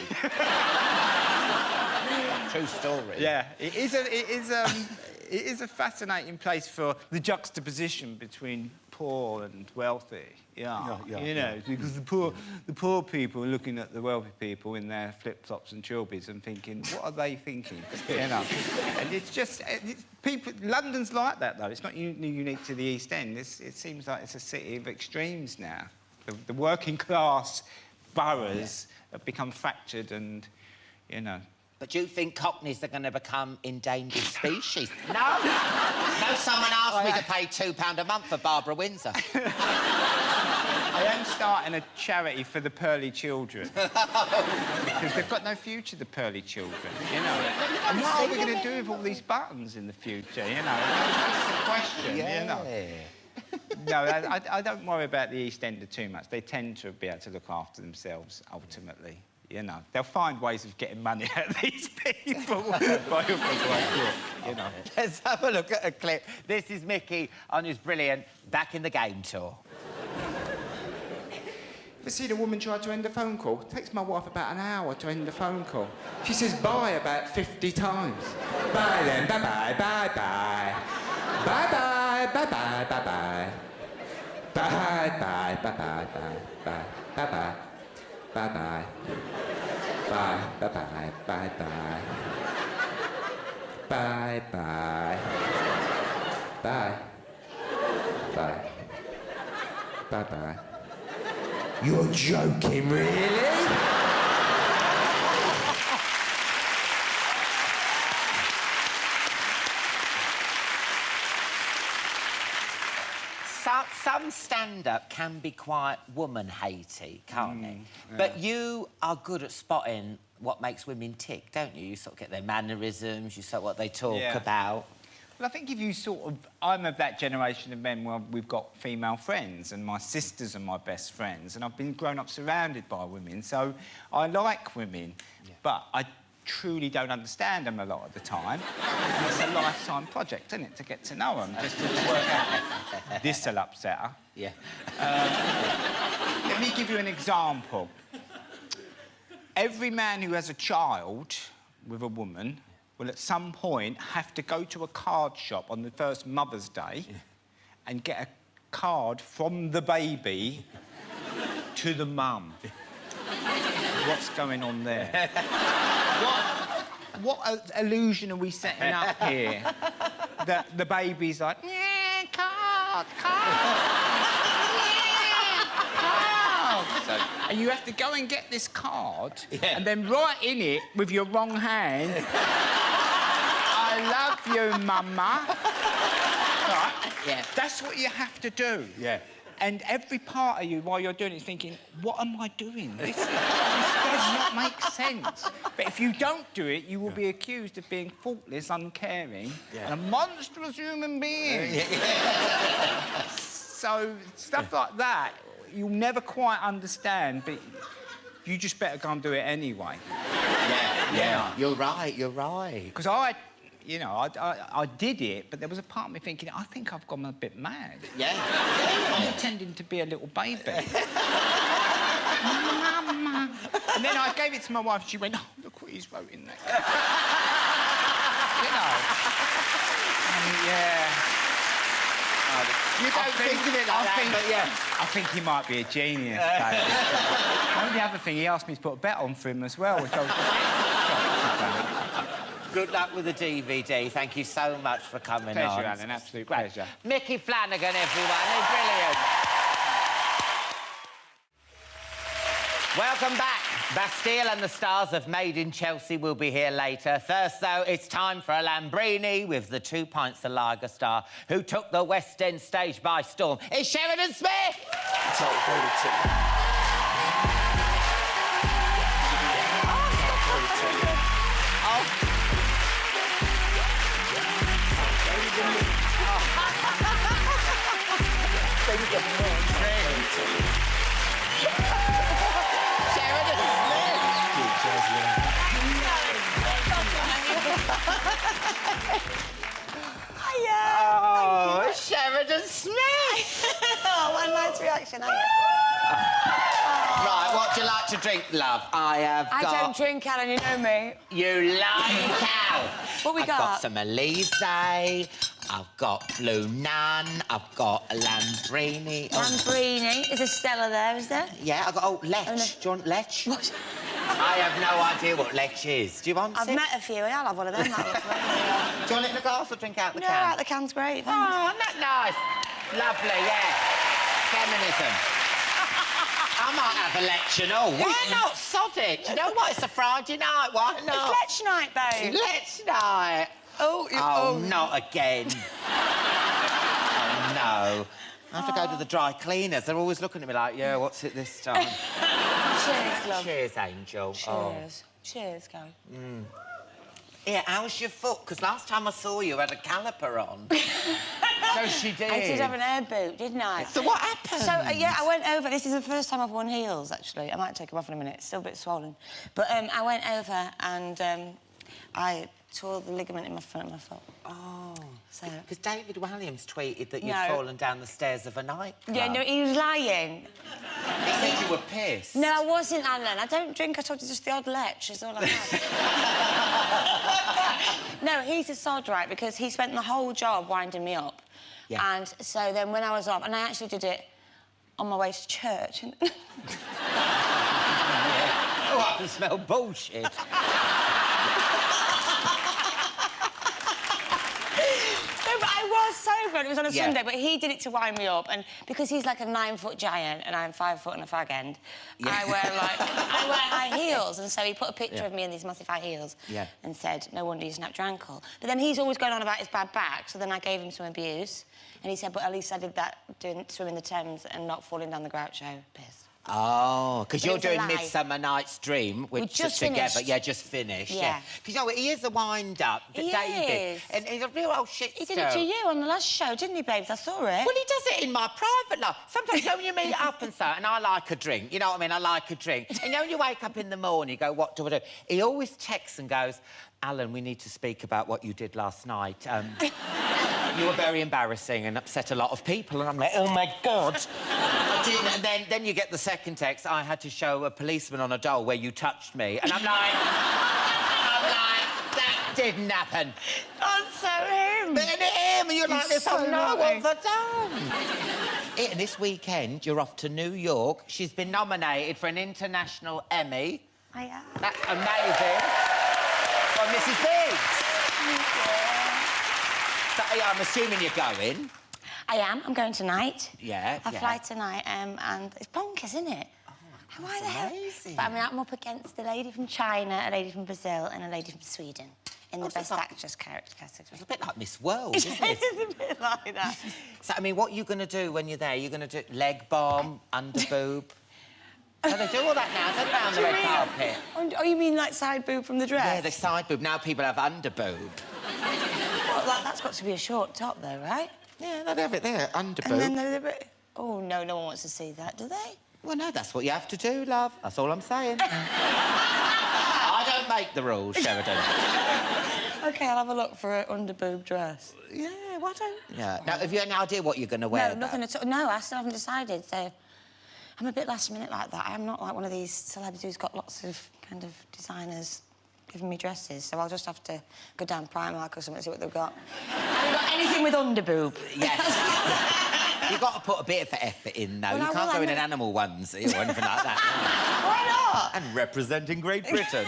True story. Yeah, it is a fascinating place for the juxtaposition between poor and wealthy. Yeah, you know, because the poor people are looking at the wealthy people in their flip-flops and chilbies and thinking, what are they thinking? You know, and it's just people. London's like that, though. It's not unique to the East End. It seems like it's a city of extremes now. The working class boroughs have become fractured, and you know. But do you think Cockneys are going to become endangered species? No. Someone asked me to pay £2 a month for Barbara Windsor. I am starting a charity for the pearly children. Because they've got no future, the pearly children, you know. And what are we going to do with all these buttons in the future, you know? That's the question, you know. No, I don't worry about the East End too much. They tend to be able to look after themselves, ultimately. You know, they'll find ways of getting money out of these people. You know. Let's have a look at a clip. This is Micky on his brilliant Back in the Game tour. Ever seen a woman try to end a phone call? It takes my wife about an hour to end a phone call. She says bye about 50 times. Bye then, bye-bye, bye-bye. Bye-bye, bye-bye, bye-bye. Bye-bye, bye-bye, bye-bye, bye-bye. Bye-bye. Bye, bye-bye, bye-bye. Bye-bye. Bye. Bye. Bye-bye. You're joking, really? Some stand-up can be quite woman-hatey, can't it? Yeah. But you are good at spotting what makes women tick, don't you? You sort of get their mannerisms, you sort of what they talk about. Well, I think if you sort of... I'm of that generation of men where we've got female friends and my sisters are my best friends and I've been grown up surrounded by women, so I like women, but I truly don't understand them a lot of the time. It's a lifetime project, isn't it, to get to know them, just to work out this'll upset her. Yeah. Let me give you an example. Every man who has a child with a woman will at some point have to go to a card shop on the first Mother's Day and get a card from the baby to the mum. What's going on there? What illusion are we setting up here? That the baby's like, yeah, card. So, and you have to go and get this card and then write in it with your wrong hand, I love you, Mama. Right? Yeah. That's what you have to do. Yeah. And every part of you, while you're doing it, is thinking, what am I doing? This does not make sense. But if you don't do it, you will be accused of being thoughtless, uncaring, and a monstrous human being. So, stuff like that, you'll never quite understand, but you just better go and do it anyway. Yeah. You're right. Because you know, I did it, but there was a part of me thinking, I think I've gone a bit mad. Yeah. I'm pretending to be a little baby. Mama. And then I gave it to my wife, and she went, oh, look what he's wrote in there. You know. You don't think of it like that, but yeah. I think he might be a genius, Dave. And the other thing, he asked me to put a bet on for him as well, which I was... Good luck with the DVD. Thank you so much for coming on. Pleasure, Alan, absolute pleasure. Micky Flanagan, everyone. He's brilliant. Welcome back. Bastille and the stars of Made in Chelsea will be here later. First, though, it's time for a Lamborini with the 2 pints of lager star who took the West End stage by storm. It's Sheridan Smith! Oh, Sheridan Smith! Oh, what a nice reaction, are you? Right, what do you like to drink, love? I don't drink, Alan, you know me. You like cow. What we I've got? got some Elise, I've got Blue Nun, I've got a Lamborini. Lamborini? Is there Stella there, is there? Yeah, I've got... Lech. Oh, no. Do you want Lech? What? I have no idea what Lech is. Do you want I've it? met a few, I'll have one of them. Do you want it in a glass or drink out the can? No, out the can's great, thanks. Oh, isn't that nice? Lovely, yeah. Feminism. I might have a lecture, no. Why not? Sod it. You know what? It's a Friday night. Why not? It's Lech night, babe. Lech night. Oh, not again. Oh, no. I have to go to the dry cleaners. They're always looking at me like, yeah, what's it this time? Cheers, love. Cheers, Angel. Cheers. Cheers, go. Yeah, how's your foot? Because last time I saw you, had a caliper on. No, she did. I did have an air boot, didn't I? So what happened? So, yeah, I went over... This is the first time I've worn heels, actually. I might take them off in a minute. It's still a bit swollen. But I went over and I tore the ligament in my front of my foot. Oh. So... Because David Walliams tweeted that you'd No. fallen down the stairs of a nightclub. Yeah, no, he was lying. He said you were pissed. No, I wasn't, Alan. I don't drink. I told you just the odd lech is all I have. No, he's a sod, right, because he spent the whole job winding me up. Yeah. And so then when I was off, and I actually did it on my way to church. Oh, I can smell bullshit. No, but I was was so good. It was on a Sunday, but he did it to wind me up. And because he's like a 9-foot giant and I'm 5 foot and a fag end, I wear high heels. And so he put a picture of me in these massive high heels and said, no wonder you snapped your ankle. But then he's always going on about his bad back, so then I gave him some abuse. And he said, but at least I did that swimming the Thames and not falling down the Groucho piss. Oh, because you're doing Midsummer Night's Dream with just together. finished. Yeah, just finished. Yeah. Because, you know, he is a wind-up, David. Is. And he's a real old shit He did it to you on the last show, didn't he, babes? I saw it. Well, he does it in my private life. Sometimes, you know, when you meet up and so, and I like a drink, you know what I mean? I like a drink. And, you know, when you wake up in the morning, you go, what do I do? He always texts and goes, Alan, we need to speak about what you did last night. You were very embarrassing and upset a lot of people. And I'm like, oh, my God. And then you get the second text, I had to show a policeman on a doll where you touched me. And I'm like, that didn't happen. That's so him. But him, and you're like this, so oh, no, naughty. what have I done? And this weekend, you're off to New York. She's been nominated for an international Emmy. I am. That's amazing. By Mrs. Biggs. So, I'm assuming you're going. I am. I'm going tonight. Yeah, I fly tonight, and it's bonkers, isn't it? Oh, why the hell? But I mean, I'm up against a lady from China, a lady from Brazil, and a lady from Sweden in the Best Actress character category. It's a bit like Miss World, isn't it? It's a bit like that. So, I mean, what are you going to do when you're there? You're going to do leg bomb, under boob? Oh, they do all that now, don't they, around the red carpet? Oh, you mean like side boob from the dress? Yeah, the side boob. Now people have under boob. Well, that's got to be a short top, though, right? Yeah, they have it there, under boob. And then they're a bit... Oh, no, no one wants to see that, do they? Well, no, that's what you have to do, love. That's all I'm saying. I don't make the rules, Sheridan. OK, I'll have a look for an under-boob dress. Yeah, why don't... Yeah. Now, have you any idea what you're going to wear? No, nothing at all. No, I still haven't decided, so... I'm a bit last-minute like that. I'm not like one of these celebs who's got lots of kind of designers giving me dresses, so I'll just have to go down Primark or something and see what they've got. Have you got anything with under-boob? Yes. You've got to put a bit of effort in, though. Well, you can't go in an animal onesie or anything like that. Why not? And representing Great Britain.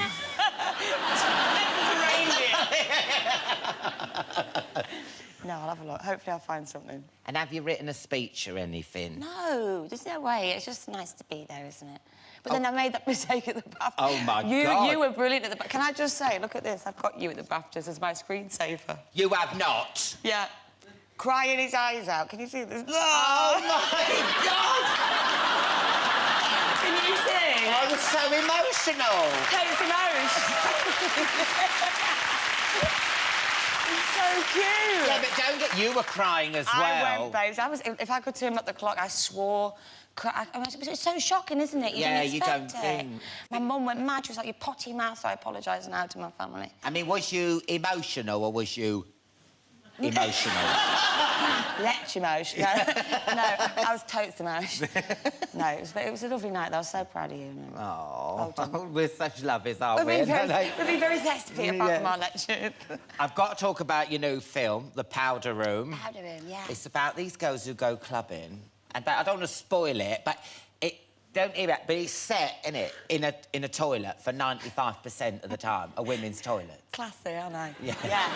No, I'll have a look. Hopefully I'll find something. And have you written a speech or anything? No, there's no way. It's just nice to be there, isn't it? But then I made that mistake at the BAFTAs. Oh, my God. You were brilliant at the BAFTAs. Can I just say, look at this. I've got you at the BAFTAs as my screensaver. You have not? Yeah. Crying his eyes out. Can you see this? Oh, my God! Can you see? I was so emotional. Take some It's so cute. Yeah, but don't get... You were crying as well. I went, babes. If I could turn up the clock, I swore... It's so shocking, isn't it? You didn't expect don't think... My mum went mad. She was like, you potty mouth, so I apologise now to my family. I mean, was you emotional or was you emotional? Lech emotional. No, I was totes emotional. No, it was a lovely night, though. I was so proud of you. Oh, we're such lovers, aren't we? We've been very thirsty apart from our lectures. I've got to talk about your new film, The Powder Room. Powder Room, yeah. It's about these girls who go clubbing. And I don't want to spoil it, but it's set, in a toilet for 95% of the time, a women's toilet. Classy, aren't I? Yeah. Yeah,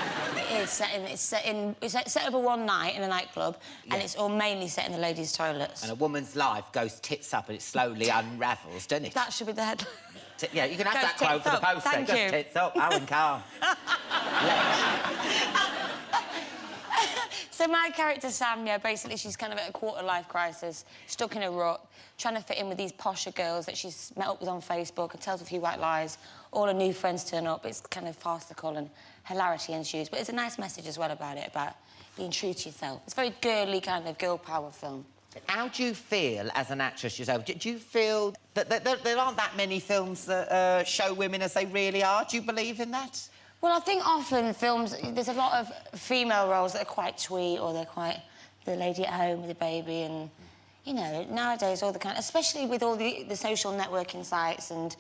it is set over one night in a nightclub, and it's all mainly set in the ladies' toilets. And a woman's life goes tits up and it slowly unravels, doesn't it? That should be the headline. Yeah, you can have that Goes quote for the tits up. poster. Thank Goes you. tits up, Alan Carr. So my character, Sam, basically she's kind of at a quarter-life crisis, stuck in a rut, trying to fit in with these posher girls that she's met up with on Facebook and tells a few white lies. All her new friends turn up. It's kind of farcical and hilarity ensues. But it's a nice message as well about it, about being true to yourself. It's a very girly kind of girl power film. How do you feel as an actress yourself? Do you feel that there aren't that many films that show women as they really are? Do you believe in that? Well, I think often films, there's a lot of female roles that are quite sweet or they're quite the lady at home with a baby and, you know, nowadays all the kind... Especially with all the social networking sites and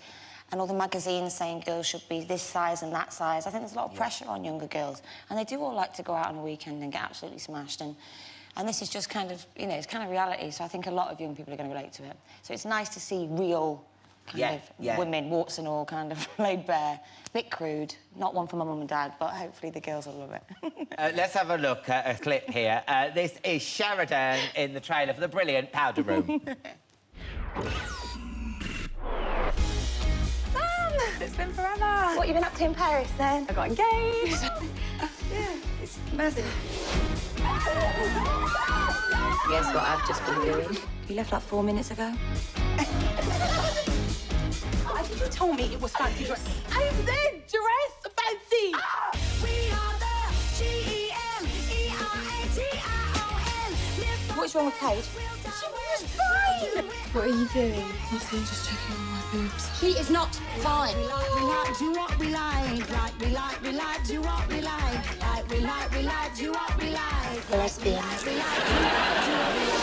all the magazines saying girls should be this size and that size. I think there's a lot of pressure on younger girls and they do all like to go out on a weekend and get absolutely smashed and this is just kind of, you know, it's kind of reality, so I think a lot of young people are going to relate to it. So it's nice to see real kind of women, warts and all, kind of laid bare. A bit crude. Not one for my mum and dad, but hopefully the girls will love it. Let's have a look at a clip here. This is Sheridan in the trailer for the brilliant Powder Room. It's been forever. What, you been up to in Paris, then? I got engaged. Yeah, it's massive. Guess what I've just been doing? You left like 4 minutes ago. Why did you tell me it was fancy dress? I said dress fancy. We are the GEMERATION. What's wrong with Paige? She was fine. What are you doing? Nothing, just checking on my boobs. She is not fine. We like, do what we like. Like, we like, do what we like. Like, we like, do what we like. Lesbian. We like, do what we like.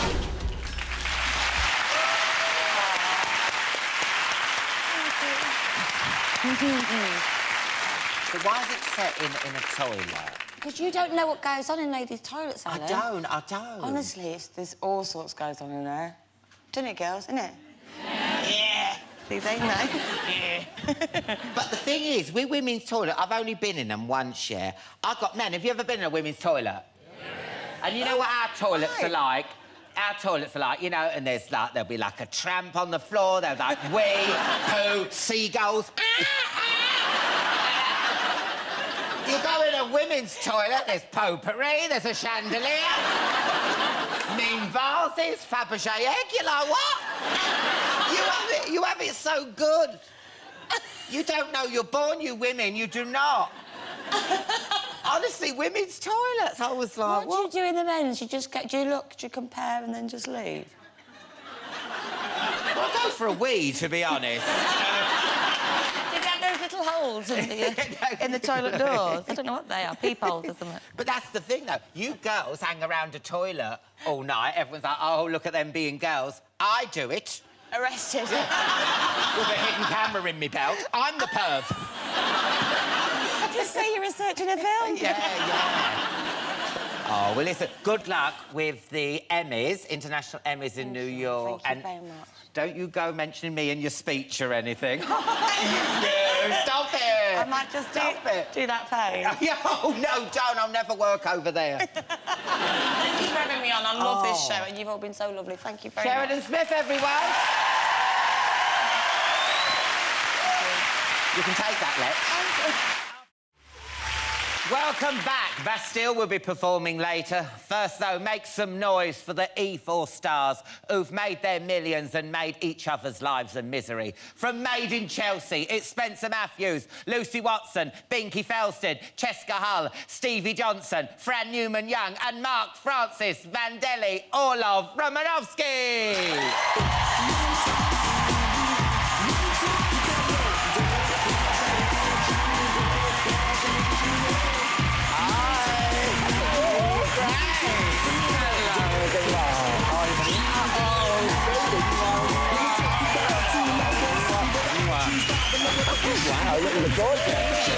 So why is it set in a toilet? Because you don't know what goes on in ladies' toilets, Alan. I don't. Honestly, there's all sorts goes on in there. Doesn't it, girls? Isn't it? Yeah. See, they know. But the thing is, with women's toilet, I've only been in them once, yeah. Men, have you ever been in a women's toilet? Yeah. And you know what our toilets are like? Our toilets are like, you know, and there'll be like a tramp on the floor, there's like wee, poo, seagulls. You go in a women's toilet, there's potpourri, there's a chandelier, mean vases, Fabergé egg, you're like, what? You have it so good. You don't know you're born, you women, you do not. Honestly, women's toilets, I was like, what do you do in the men's? You just do you look, do you compare and then just leave? Well, I go for a wee, to be honest. Do you get those little holes in the toilet doors? I don't know what they are, peepholes or something. But that's the thing, though. You girls hang around a toilet all night. Everyone's like, oh, look at them being girls. I do it. Arrested. With a hidden camera in me belt. I'm the perv. Just say you're researching a film. Yeah. Oh, well, listen, good luck with the Emmys, International Emmys in New York. Thank you very much. Don't you go mentioning me in your speech or anything. No, stop it. I might just do that page. Oh, no, don't. I'll never work over there. Thank you for having me on. I love this show, and you've all been so lovely. Thank you very much. Sheridan Smith, everyone. You can take that, Lex. Welcome back. Bastille will be performing later. First, though, make some noise for the E4 stars who've made their millions and made each other's lives a misery. From Made in Chelsea, it's Spencer Matthews, Lucy Watson, Binky Felsted, Cheska Hull, Stevie Johnson, Fran Newman-Young and Mark Francis Vandelli Orlov Romanovsky. Wow, look at the gorgeous.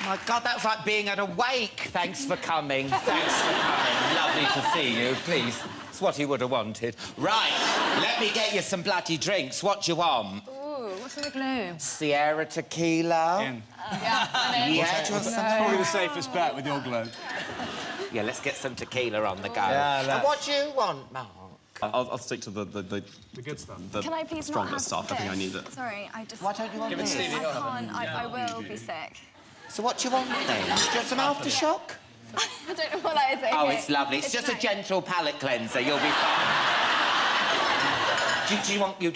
My God, that was like being at a wake. Thanks for coming. Thanks for coming. Lovely to see you. Please, it's what he would have wanted. Right, let me get you some bloody drinks. What do you want? Ooh, what's in the glue? Sierra tequila. Yeah, Yeah, do you want some? That's probably the safest bet with your glow. Yeah, let's get some tequila on the go. Yeah, and what do you want, Mark? I'll stick to the good stuff. The Can I please not stronger have stuff. I think I this? need it. Sorry, I just... Why don't you want Give it this? to Stevie. I can't. I will be sick. So what do you want then? Do you want some aftershock? I don't know what that is. Oh, Okay. it's lovely. It's just a gentle palate cleanser. You'll be fine. do you want... You're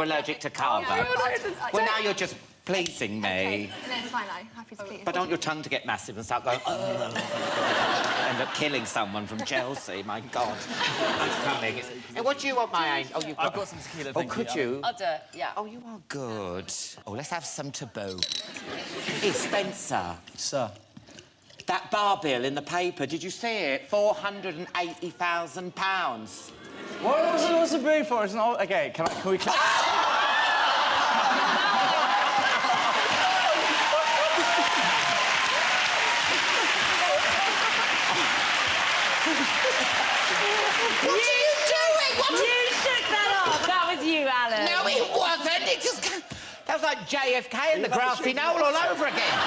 allergic to carver? Well, now you're just pleasing me. Okay. No, it's fine. I'm happy to please. But don't your tongue to get massive and start going... End up killing someone from Chelsea. My God. It's coming. Hey, what do you want, my angel? Oh, you've got... I've got some tequila, Oh, thank could you. you? I'll do it, yeah. Oh, you are good. Oh, let's have some taboo. Hey, Spencer. Sir. That bar bill in the paper, did you see it? £480,000. What's the brief for? It's not... OK, can we... What are you doing? What You shook that off. That was you, Alan. No, it wasn't. It just... That was like JFK and the grassy knoll all over again.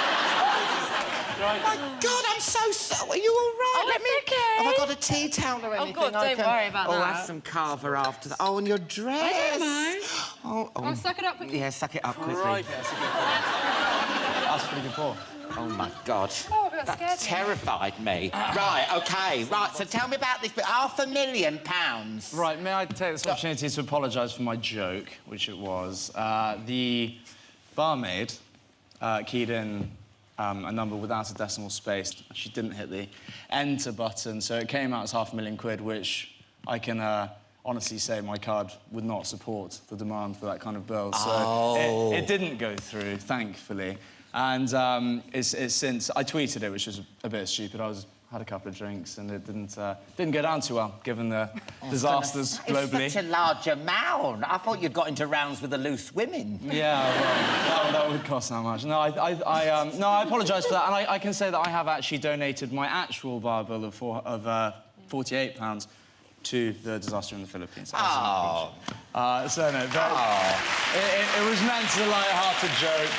Oh, my God, I'm so sorry. Are you all right? Oh, it's okay. Have I got a tea towel or anything? God, don't worry about that. Oh, have some carver after that. Oh, and your dress. I don't mind. Oh, I'll suck it up quickly. Yeah, suck it up quickly. Right, that's pretty good pour. Oh, my God. Oh, that That scared me. terrified me. Right, OK. Right, so tell me about this bit. £500,000. Right, may I take this opportunity to apologise for my joke, which it was. The barmaid keyed in a number without a decimal space. She didn't hit the enter button, so it came out as £500,000, which I can honestly say my card would not support the demand for that kind of bill. So it didn't go through, thankfully. And it's since... I tweeted it, which was a bit stupid. Had a couple of drinks, and it didn't go down too well, given the disasters globally. It's such a large amount. I thought you'd got into rounds with the loose women. Yeah, well, that would cost that much. No, I apologise for that, and I can say that I have actually donated my actual bar bill of £48 to the disaster in the Philippines. So no, but it was meant as a light-hearted joke,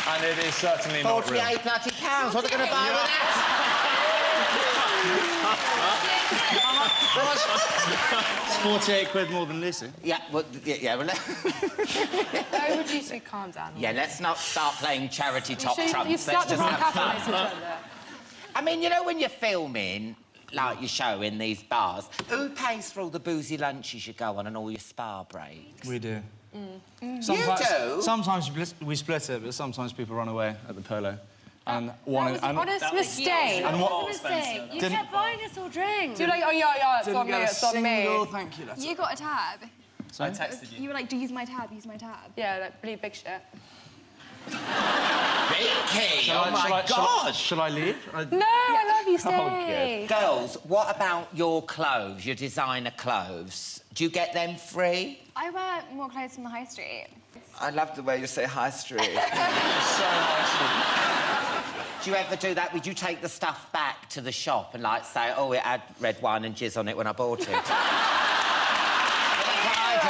and it is certainly not real. £48 bloody pounds. What are they going to buy with that? It's 48 quid more than Lucy. Yeah, well, well... Why would you say calm down? Yeah, let's not start playing charity top trumps. You've started Let's to just have each fun. other. I mean, you know, when you're filming, like your show in these bars, who pays for all the boozy lunches you go on and all your spa breaks? We do. You do? Sometimes we split it, but sometimes people run away at the polo. And one... That was an honest mistake. And what... mistake. You kept buying us all drinks. You're like, oh, yeah, it's on me, it's on me. Thank you, You got a tab. So I texted You were like, use my tab, use my tab. Yeah, like, really big shit. Vicky! Oh, my God! Shall I leave? No, I love you, stay. Girls, what about your clothes, your designer clothes? Do you get them free? I wear more clothes from the high street. I love the way you say high street. Do you ever do that? Would you take the stuff back to the shop and, like, say, oh, it had red wine and jizz on it when I bought it? That's what I do.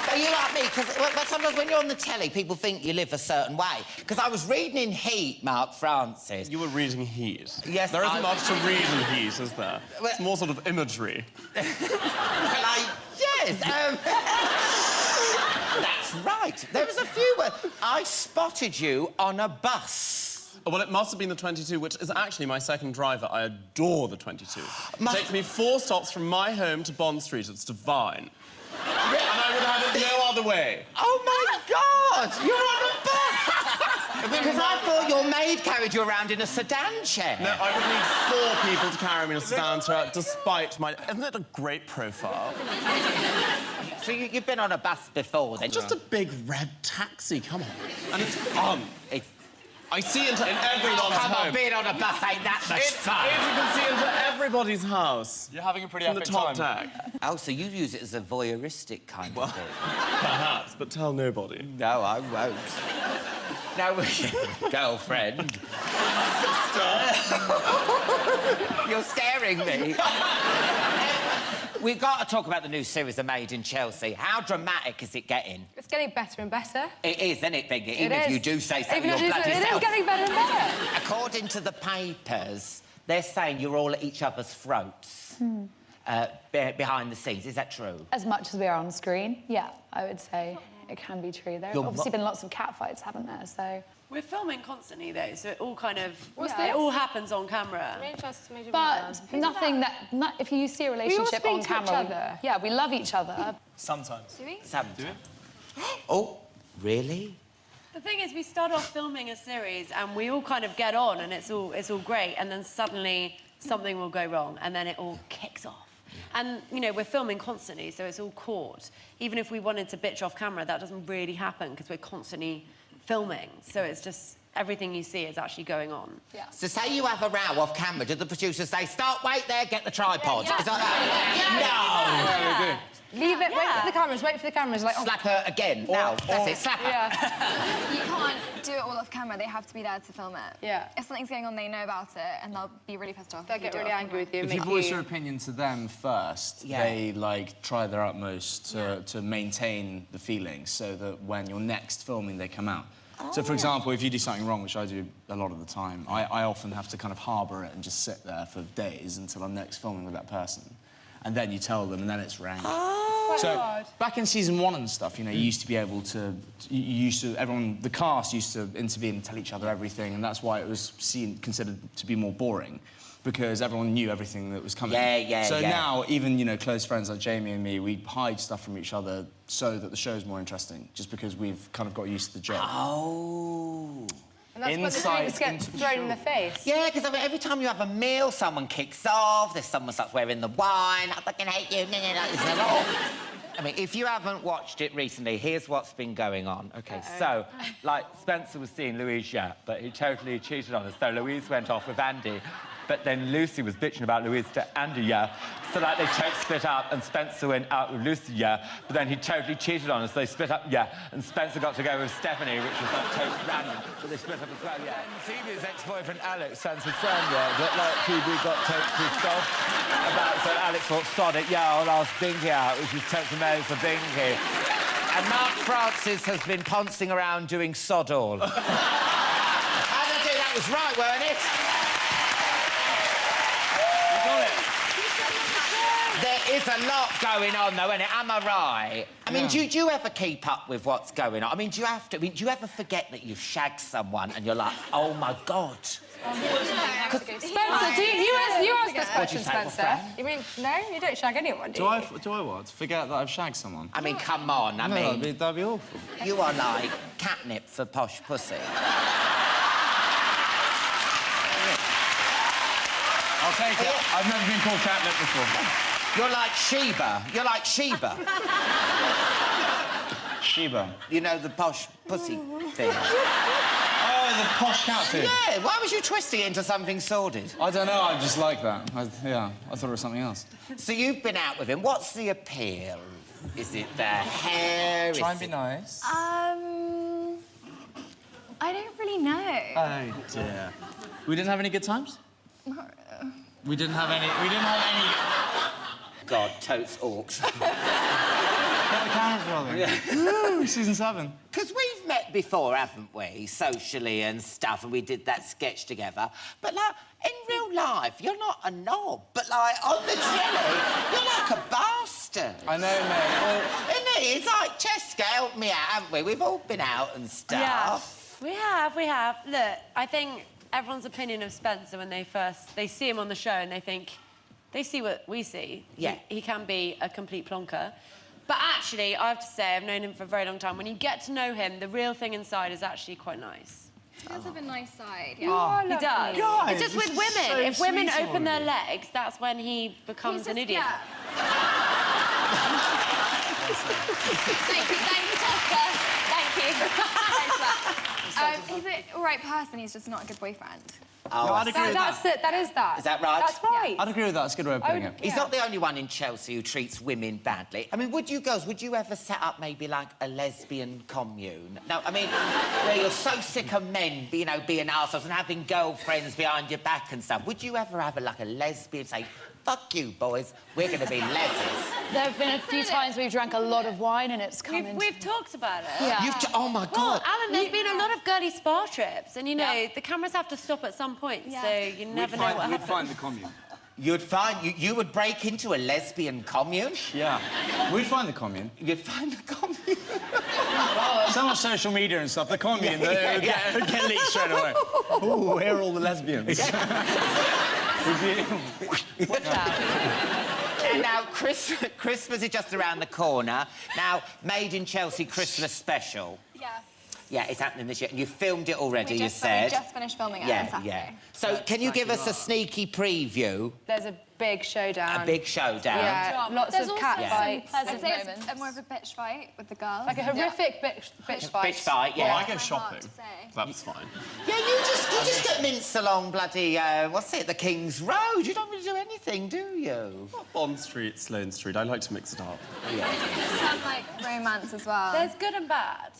Are you like me? Because sometimes when you're on the telly, people think you live a certain way. Because I was reading in Heat, Mark Francis. You were reading Heat. Yes, there isn't much to read in Heat, is there? It's more sort of imagery. Yes. That's right. There was a few where I spotted you on a bus. Well, it must have been the 22, which is actually my second driver. I adore the 22. It takes me 4 stops from my home to Bond Street. It's divine. And I would have it no other way. Oh, my God! You're on a bus! Because I thought your maid carried you around in a sedan chair. No, I would need 4 people to carry me in a sedan chair, despite my... Isn't it a great profile? So you've been on a bus before, then? Just a big red taxi, come on. And it's fun. I see into everyone's come home. on, being on a bus ain't that much fun. You can see into everybody's house. You're having a pretty from epic the top time. deck. Oh, so you use it as a voyeuristic kind of thing? Perhaps, but tell nobody. No, I won't. No, girlfriend. Sister. You're scaring me. We've got to talk about the new series, The Made in Chelsea. How dramatic is it getting? It's getting better and better. It is, isn't it, Biggie? Even if you do say something, Even if you're you bloody do, self. it is getting better and better. According to the papers, they're saying you're all at each other's throats behind the scenes. Is that true? As much as we are on screen, yeah, I would say it can be true. There have obviously been lots of catfights, haven't there? So we're filming constantly, though, so it all kind of... Yeah. It all happens on camera. But nothing that... if you see a relationship on camera... Yeah, we love each other. Sometimes. Do we? Sometimes. Oh, really? The thing is, we start off filming a series and we all kind of get on and it's all great, and then suddenly something will go wrong and then it all kicks off. And, you know, we're filming constantly, so it's all caught. Even if we wanted to bitch off camera, that doesn't really happen because we're constantly filming. So it's just everything you see is actually going on. Yeah. So say you have a row off camera, do the producers say, stop, wait there, get the tripod? Yeah. Is that no! Yeah. Leave it, wait for the cameras, wait for the cameras. Like, slap her again. No, that's it, slap her. You can't do it all at off camera, they have to be there to film it. Yeah. If something's going on, they know about it, and they'll be really pissed off. They'll get really angry with you. If you voice your opinion to them first, they like try their utmost to maintain the feelings so that when you're next filming, they come out. So, for example, if you do something wrong, which I do a lot of the time, I often have to kind of harbour it and just sit there for days until I'm next filming with that person. And then you tell them, and then it's round. So, back in season 1 and stuff, you know, you used to be able to... everyone, the cast used to intervene and tell each other everything, and that's why it was considered to be more boring, because everyone knew everything that was coming. So now, even, you know, close friends like Jamie and me, we hide stuff from each other so that the show's more interesting, just because we've kind of got used to the job. Oh. And that's when the drinks get thrown in the face. Yeah, because I mean, every time you have a meal, someone kicks off, there's someone starts wearing the wine, I fucking hate you, I mean, if you haven't watched it recently, here's what's been going on. OK, so, like, Spencer was seeing Louise Yap, but he totally cheated on us, so Louise went off with Andy. But then Lucy was bitching about Louise to Andy, So, like, they split up, and Spencer went out with Lucy, But then he totally cheated on us, so they split up, And Spencer got to go with Stephanie, which was, like, totally random. But they split up as well, And Phoebe's ex-boyfriend, Alex, Spencer's friend, that, like, Phoebe got totally pissed off about. So Alex thought, sod it, I'll ask Binky out, which is totally made for Binky. And Mark Francis has been poncing around doing sod all. How did I do? That was right, weren't it? There is a lot going on, though, isn't it? Am I right? I mean, do you ever keep up with what's going on? I mean, do you have to? I mean, do you ever forget that you've shagged someone and you're like, oh, my God? Spencer, you asked this question, Spencer. You mean, no, you don't shag anyone, do you? Do I what? Forget that I've shagged someone? I mean, come on, I mean... that'd be awful. You are like catnip for posh pussy. I'll take it. I've never been called catnip before. You're like Sheba. You're like Sheba. Sheba? You know, the posh pussy thing. Oh, the posh cat thing? Yeah, why was you twisting it into something sordid? I don't know, I just like that. I thought it was something else. So you've been out with him. What's the appeal? Is it the hair? Try and be nice. I don't really know. Oh, dear. We didn't have any good times? We didn't have any... God, totes orcs. Get the cameras rolling. Woo, season 7. Because we've met before, haven't we? Socially and stuff, and we did that sketch together. But, like, in real life, you're not a knob. But, like, on the telly, you're like a bastard. I know, mate. Well, isn't it? It's like, Cheska, help me out, haven't we? We've all been out and stuff. Yeah, we have. Look, I think everyone's opinion of Spencer when they see him on the show and they see what we see. Yeah. He can be a complete plonker. But actually, I have to say, I've known him for a very long time. When you get to know him, the real thing inside is actually quite nice. He does have a nice side, He does. God, it's just with women. so if women sweet open their legs, that's when he becomes an idiot. Thank you, Jessica. Thank you. He's an all right person, he's just not a good boyfriend. Oh, no, I'd agree with that. That's it, that is that. Is that right? That's right. I'd agree with that. That's a good way of putting it. He's not the only one in Chelsea who treats women badly. I mean, would you ever set up maybe, like, a lesbian commune? No, I mean, where you're so sick of men, being arseholes and having girlfriends behind your back and stuff. Would you ever have, like, a lesbian say, fuck you, boys, we're going to be lesbians? There have been a few times we've drank a lot of wine and it's come into... We've talked about it. Yeah. Oh, my God. Well, Alan, there's been a lot of girly spa trips and, you know, the cameras have to stop at some point, so you never know what happens. We'd find the commune. You would break into a lesbian commune? Yeah. We'd find the commune. You'd find the commune? So much social media and stuff, the commune, it would get leaked straight away. Ooh, here are all the lesbians. Watch out. And now, Christmas is just around the corner. Now, Made in Chelsea Christmas special. Yeah. Yeah, it's happening this year. You filmed it already, We you said. just finished filming it on Saturday. So, can you give us a sneaky preview? There's a big showdown. A big showdown. Yeah, lots of cat fights. I'd say it's more of a bitch fight with the girls. Like a horrific bitch fight. Bitch fight, yeah. Well, I go shopping. That's fine. Yeah, you just get minced along bloody, what's it, the King's Road. You don't really do anything, do you? Bond Street, Sloane Street. I like to mix it up. Yeah. It sounds like romance as well. There's good and bad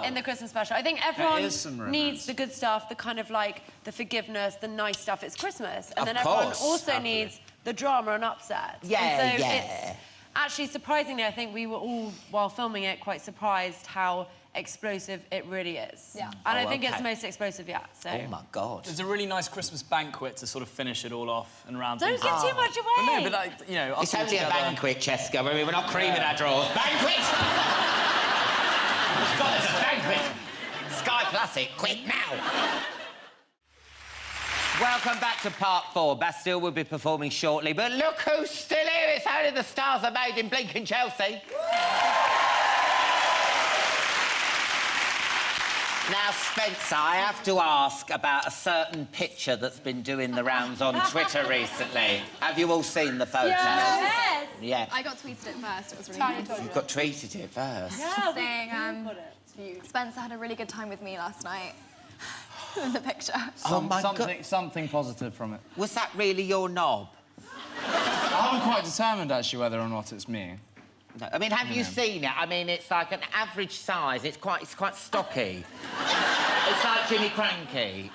in the Christmas special. I think everyone is some romance. needs the good stuff, the kind of like the forgiveness, the nice stuff. It's Christmas. And Of then everyone course. also needs the drama and upset. Yeah, and so yeah. it's actually surprisingly, I think we were all, while filming it, quite surprised how explosive it really is. Yeah. And Oh, I think it's okay. the most explosive yet, so... Oh, my God. There's a really nice Christmas banquet to sort of finish it all off and round Don't things give up. too much away! Well, no, but like, you know, us It's all only a together- banquet, Cheska. I mean, we're not creaming our drawers. Banquet! God, it's a banquet. Sky Classic, quick now. Welcome back to part 4. Bastille will be performing shortly, but look who's still here. It's only the stars are made in blinking Chelsea. Now, Spencer, I have to ask about a certain picture that's been doing the rounds on Twitter recently. Have you all seen the photo? Yes. Yeah. I got tweeted it first. It was really nice. You got tweeted it first. Yeah, saying Spencer had a really good time with me last night. In the picture. Oh, my God. Something positive from it. Was that really your knob? I haven't quite determined, actually, whether or not it's me. No, I mean, have you seen it? I mean, it's like an average size. It's quite stocky. It's like Jimmy Cranky.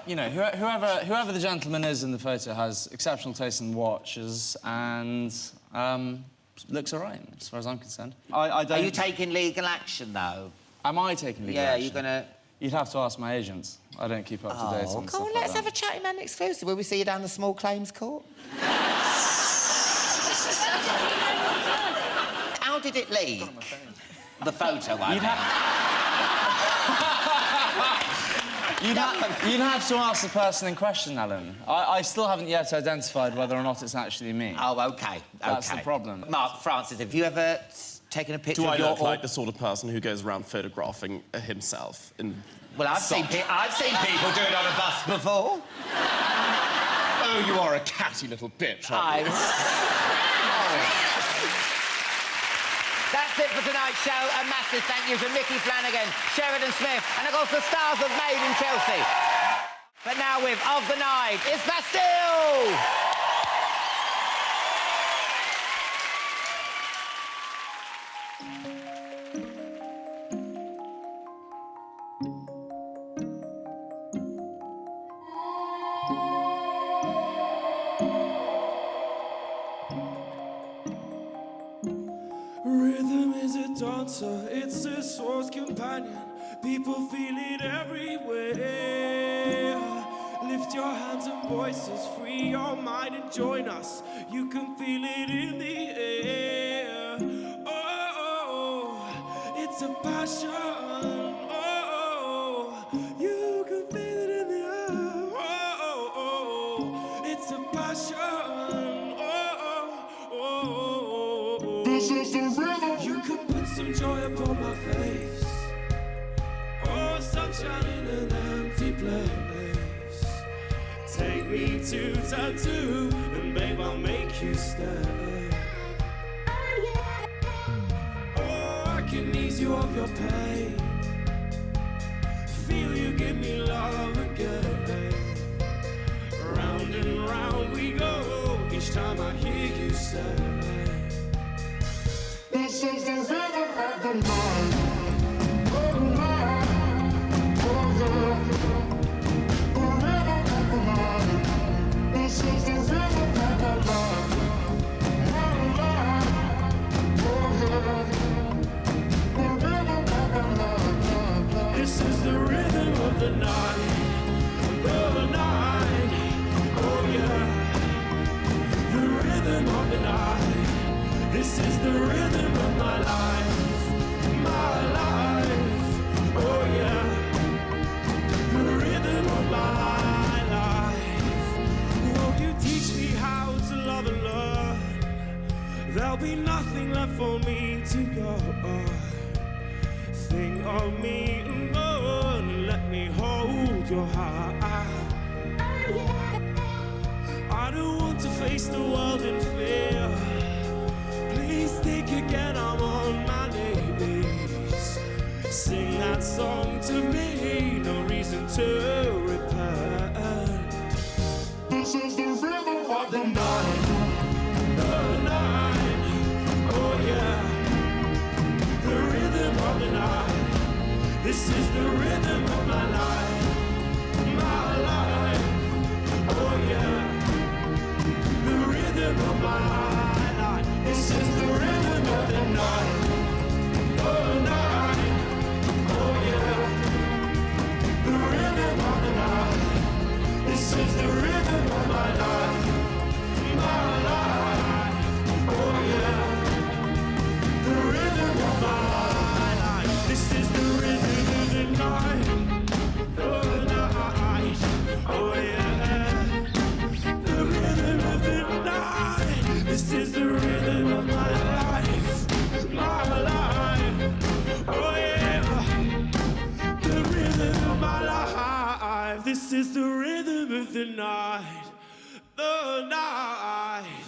You know, whoever the gentleman is in the photo has exceptional taste in watches and looks all right, as far as I'm concerned. I don't... Are you taking legal action, though? Am I taking legal action? Yeah, you're gonna... You'd have to ask my agents. I don't keep up to date on Come stuff on, like let's that. have a Chatty Man exclusive. Will we see you down the small claims court? How did it leak? The photo, I mean. You'd have to ask the person in question, Alan. I still haven't yet identified whether or not it's actually me. Oh, OK. That's the problem. Mark, Francis, have you ever taken a picture Do I of your... look like the sort of person who goes around photographing himself in... Well, I've seen people do it on a bus before. Oh, you are a catty little bitch, aren't you? That's it for tonight's show. A massive thank you to Micky Flanagan, Sheridan Smith, and of course the stars of Made in Chelsea. But now with Of the Night, it's Bastille! Rhythm is a dancer, it's a soul's companion. People feel it everywhere. Lift your hands and voices, free your mind and join us. You can feel it in the air. Oh, it's a passion. Oh, you can feel it in the air. Oh, it's a passion. This is the rhythm. You can put some joy upon my face. Oh, sunshine in an empty place. Take me to tattoo, and babe, I'll make you stay. Oh, I can ease you of your pain. Feel you give me love again. Round and round we go. Each time I hear you say. This is the rhythm of the night. Oh, night. Oh, yeah. The rhythm of the night. This is the rhythm of the night. Oh, night. Oh, yeah. The rhythm of the night. This is the rhythm of the night. The night. Oh, yeah. The rhythm of the night. This is the rhythm of my life, oh yeah, the rhythm of my life. Won't you teach me how to love and learn? There'll be nothing left for me to go. Think of me and go and let me hold your heart. I face the world in fear. Please think again, I'm on my knees. Sing that song to me, no reason to repent. This is the rhythm of the night, the night, oh yeah. The rhythm of the night, this is the rhythm of my life, oh yeah. The rhythm of my life, this is the rhythm of the night, oh night, oh yeah. The rhythm of the night, this is the rhythm of my life, oh yeah. The rhythm of my life, this is the rhythm of the night, oh night, oh yeah. The rhythm of the night, this is the rhythm of my life, oh yeah. The rhythm of my life, this is the rhythm of the night, the night.